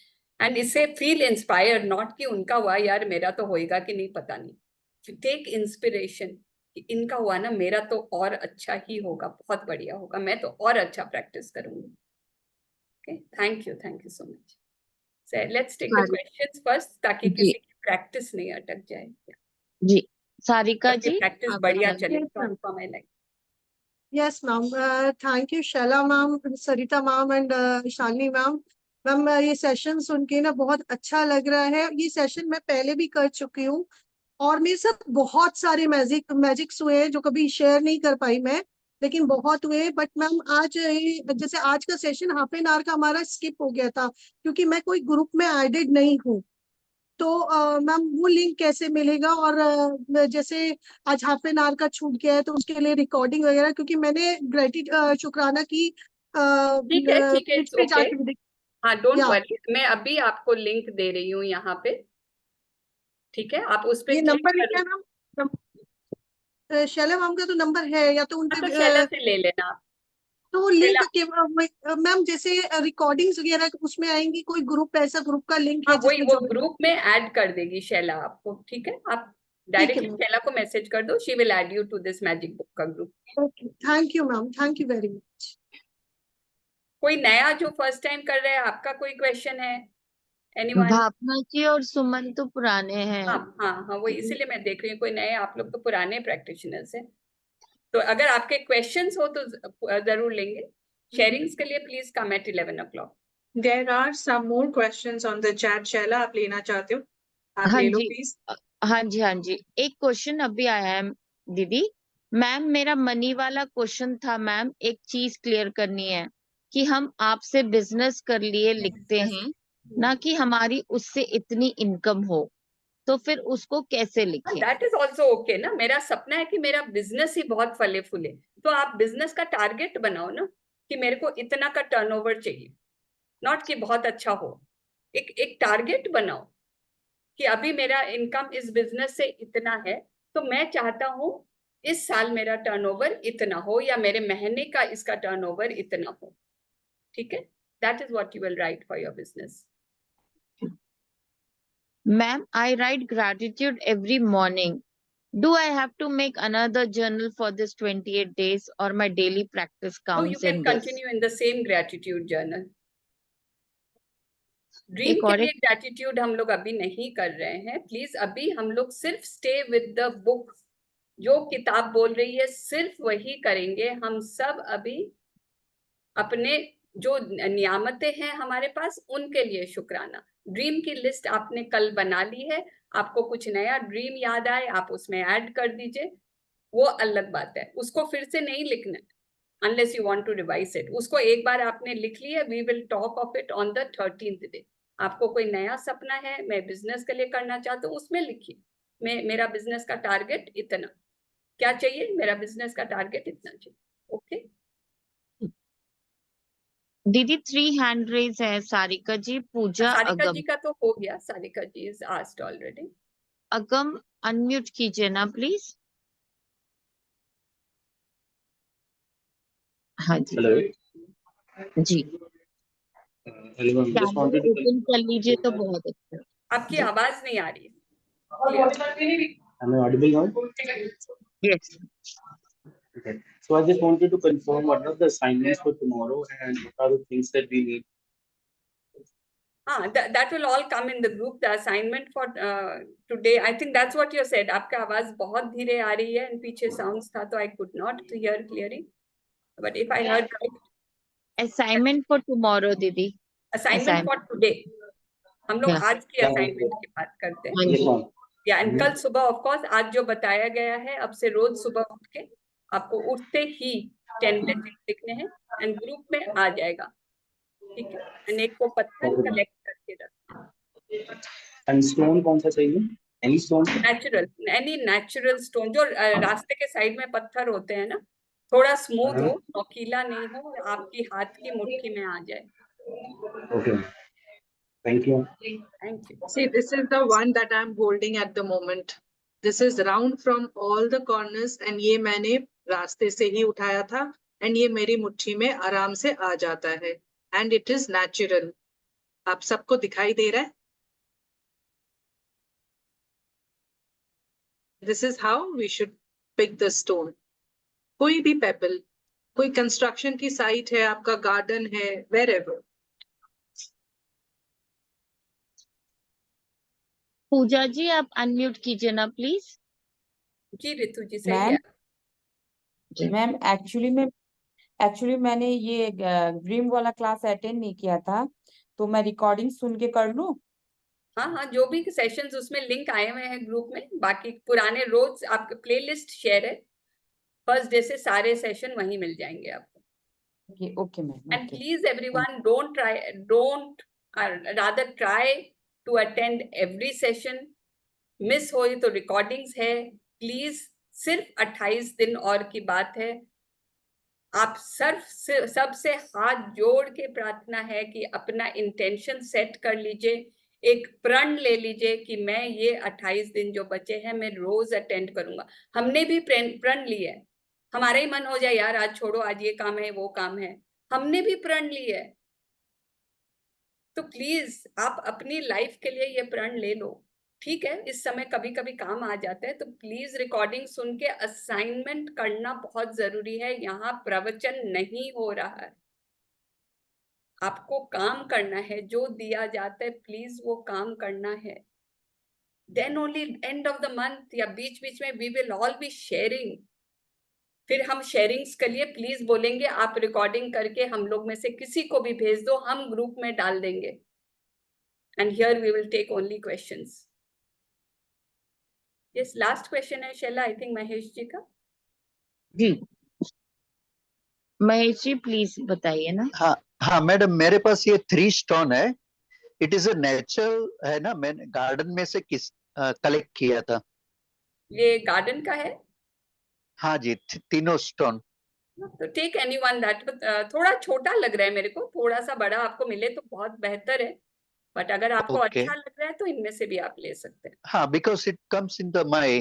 एंड इससे फील इंस्पायर, नॉट कि उनका हुआ यार मेरा तो होएगा कि नहीं पता नहीं, टेक इंस्पिरेशन कि इनका हुआ ना, मेरा तो और अच्छा ही होगा, बहुत बढ़िया होगा, मैं तो और अच्छा प्रैक्टिस करूंगी। Okay, thank you so much. So let's take the सारी क्वेश्चंस फर्स्ट, ताकि जी किसी की प्रैक्टिस नहीं अटक जाए, जी सारिका सबकी जी, प्रैक्टिस आप बढ़िया बताइए। चले, Yes, ma'am. From my life. Yes, ma'am. Thank you, Shaila ma'am, Sarita ma'am and Shalini ma'am. Ma'am ये सेशन सुन के ना बहुत अच्छा लग रहा है। ये सेशन मैं पहले भी कर चुकी हूँ और मेरे साथ बहुत सारे मैजिक्स हुए हैं जो कभी शेयर नहीं कर पाई मैं, लेकिन बहुत हुए। बट मैम आज जैसे आज का सेशन हाफ एन आवर का हमारा स्किप हो गया था क्योंकि मैं कोई ग्रुप में एडेड नहीं हूँ। तो मैम वो लिंक कैसे मिलेगा? और जैसे आज हाफ एन आवर का छूट गया है तो उसके लिए रिकॉर्डिंग वगैरह, क्योंकि मैंने शुक्राना की ठीक है, पेज इट्स पे ओके। जाके हाँ, डोंट या वरी, मैं अभी आपको लिंक दे रही हूँ यहाँ पे, ठीक है, आप उस पे ये क्लिक नंबर है कर। क्या मैम? शैला मैम का तो नंबर है या तो हाँ, उनपे तो शैला से ले लेना आप। तो शैला, लिंक के मैम जैसे रिकॉर्डिंग्स वगैरह उसमें आएंगी, कोई ग्रुप ऐसा ग्रुप का लिंक हाँ है वही, जिसमें वो ज्वाइन? ग्रुप में ऐड कर देगी शैला आपको, ठीक है, आप ठीक है डायरेक्टली मैम। शैला को मैसेज कर दो, she will add you to this magic book का group. Okay, thank you ma'am, thank you very much. कोई नया जो फर्स्ट टाइम कर रहा है, आपका कोई क्वेश्चन है? एनीवन? भावना जी और सुमन तो पुराने हैं। हाँ हाँ हाँ, वही इसीलिए मैं देख रही हूँ, कोई नए, आप लोग तो पुराने प्रैक्टिशनर्स हैं, तो अगर आपके क्वेश्चंस हो तो जरूर लेंगे। शेयरिंग्स के लिए please come at 11 o'clock। There are some more questions on the chat, Shaila आप लेना चाहते हो? आप हाँ ले लो जी, प्लीज। हाँ जी, हाँ जी, एक क्वेश्चन अभी आया है दीदी। मैम मेरा मनी वाला क्वेश्चन था मैम, एक चीज क्लियर करनी है कि हम आपसे बिजनेस कर लिए लिखते हैं, ना कि हमारी उससे इतनी इनकम हो, तो फिर उसको कैसे लिखें? दैट इज ऑल्सो ओके ना, मेरा सपना है कि मेरा बिजनेस ही बहुत फले फूले, तो आप बिजनेस का टारगेट बनाओ ना कि मेरे को इतना का टर्नओवर चाहिए, नॉट कि बहुत अच्छा हो, एक टारगेट बनाओ कि अभी मेरा इनकम इस बिजनेस से इतना है, तो मैं चाहता हूं इस साल मेरा टर्नओवर इतना हो, या मेरे महीने का इसका टर्नओवर इतना हो, ठीक है, that is what you will write for your business. Ma'am, I write gratitude every morning. Do I have to make another journal for this 28 days or my daily practice No, you counts can in this? continue in the same gratitude journal. Dream एक के और लिए एक ग्रेटिट्यूड हम लोग अभी नहीं कर रहे हैं, प्लीज अभी हम लोग सिर्फ स्टे विद द बुक जो किताब बोल रही है सिर्फ वही करेंगे हम सब। अभी अपने जो नियामतें हैं हमारे पास उनके लिए शुक्राना। ड्रीम की लिस्ट आपने कल बना ली है, आपको कुछ नया ड्रीम याद आए आप उसमें ऐड कर दीजिए, वो अलग बात है, उसको फिर से नहीं लिखना unless you want to revise it। उसको एक बार आपने लिख लिया, we will talk of it on the 13th day। आपको कोई नया सपना है, मैं बिजनेस के लिए करना चाहता हूँ, उसमें लिखिए मेरा बिजनेस का टारगेट इतना, क्या चाहिए, मेरा बिजनेस का टारगेट इतना चाहिए। ओके दीदी 3 हैंड रेज है, सारिका जी, पूजा, सारिका जी अगम। का तो हो गया, Sarika ji is asked already. Agam unmute कीजिए ना प्लीज। हाँ जी हेलो जी, hello ma'am, just camera wanted to open कर लीजिए तो बहुत अच्छा। आपकी जी आवाज नहीं आ रही clear. am I audible now? Yes. Okay. So I just wanted to confirm what are the assignments for tomorrow and what are the things that we need. That will all come in the group, the assignment for today। I think that's what you said। आपका आवाज बहुत धीरे आ रही है and पीछे sounds था तो I could not hear clearly, but if I heard right, assignment for tomorrow दीदी। assignment for today, हम लोग या आज की असाइनमेंट की बात करते हैं। हाँ जी या एंड कल सुबह ऑफ कोर्स आज जो बताया गया है, अब से रोज सुबह उठ के आपको उठते ही 10 ब्लेसिंग लिखने हैं एंड ग्रुप में आ जाएगा, ठीक है। एंड एक को पत्थर कलेक्ट करके रखना। And stone कौन सा चाहिए? Any stone? Natural, any natural stone, जो रास्ते के साइड में पत्थर होते हैं ना, थोड़ा स्मूथ हो, नोकीला नहीं हो और आपकी हाथ की मुट्ठी में आ जाए। Okay. Thank you. Thank you। See, this is the one that I'm holding at the moment. This is round from all the corners and ये मैंने रास्ते से ही उठाया था and ये मेरी मुट्ठी में आराम से आ जाता है and it is natural। आप सबको दिखाई दे रहा है? This is how we should pick the stone। कोई भी पेबल, कोई कंस्ट्रक्शन की साइट है, आपका गार्डन है, wherever। पूजा जी आप अनम्यूट कीजिए ना प्लीज। जी रितु जी सही मैम है। मैम एक्चुअली मैंने ये ड्रीम वाला क्लास अटेंड नहीं किया था, तो मैं रिकॉर्डिंग सुन के कर लूं? हाँ, जो भी सेशंस उसमें लिंक आए हुए हैं ग्रुप में, बाकी पुराने रोज आपके प्लेलिस्ट शेयर है, फर्स्ट डे से सारे सेशन वहीं मिल जाएंगे आपको। Okay ma'am. And please everyone don't rather try to attend every session. Miss हो तो रिकॉर्डिंग्स है, प्लीज सिर्फ 28 दिन और की बात है। आप सबसे हाथ जोड़ के प्रार्थना है कि अपना इंटेंशन सेट कर लीजिए, एक प्रण ले लीजिए कि मैं ये 28 दिन जो बचे हैं मैं रोज अटेंड करूंगा। हमने भी प्रण लिया है, हमारा ही मन हो जाए यार आज छोड़ो, आज ये काम है वो काम है, हमने भी प्रण लिया है। तो प्लीज आप अपनी लाइफ के लिए ये प्रण ले लो, ठीक है। इस समय कभी कभी काम आ जाता है, तो प्लीज रिकॉर्डिंग सुन के असाइनमेंट करना बहुत जरूरी है। यहाँ प्रवचन नहीं हो रहा है, आपको काम करना है, जो दिया जाता है प्लीज वो काम करना है। Then only end of the month या बीच बीच में we will all be sharing. फिर हम शेयरिंग्स के लिए प्लीज बोलेंगे आप रिकॉर्डिंग करके हम लोग में से किसी को भी भेज दो, हम ग्रुप में डाल देंगे। And here we will take only questions. Yes, last question है शैला, आई थिंक महेश जी का। जी महेश जी प्लीज बताइए ना। हाँ हाँ मैडम, मेरे पास ये 3 स्टोन है। इट इज अ नेचुरल है ना, मैंने गार्डन में से कलेक्ट किया था। ये गार्डन का है? हाँ जी, तीनों स्टोन। तो टेक एनीवन दैट। थोड़ा छोटा लग रहा है मेरे को, थोड़ा सा बड़ा आपको मिले तो बहुत बेहतर है, बट अगर आपको अच्छा लग रहा है तो इनमें से भी आप ले सकते हैं। हाँ, because it comes in the my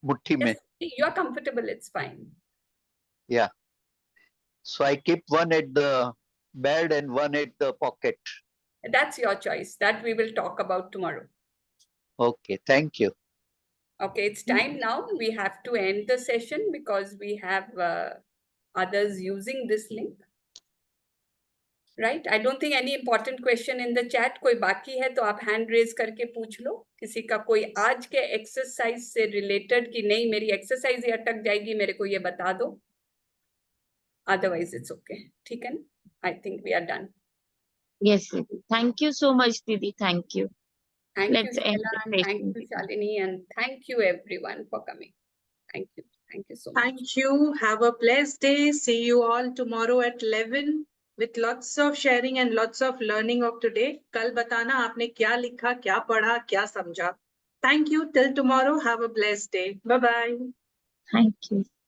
मुट्ठी में। You are comfortable, it's fine. या so I keep one at the bed and one at the pocket. That's your choice. That we will talk about tomorrow. Okay, thank you. Okay, it's time now. We have to end the session because we have others using this link. Right? I don't think any important question in the chat. कोई बाकी है तो आप हैंड रेज करके पूछ लो। किसी का कोई आज के एक्सरसाइज से रिलेटेड कि नहीं मेरी एक्सरसाइज ही अटक जाएगी, मेरे को ये बता दो, अदरवाइज इट्स ओके। ठीक है ना? I think we are done. Yes, Didi. Thank you so much, Didi. Thank you. Thank you, Let's end Sheila, the and thank session. you, Shalini, and thank you everyone for coming. Thank you. Thank you so much. Thank you. Have a blessed day. See you all tomorrow at 11 with lots of sharing and lots of learning of today. कल बताना आपने क्या लिखा, क्या पढ़ा, क्या समझा. Thank you. Till tomorrow. Have a blessed day. Bye bye. Thank you.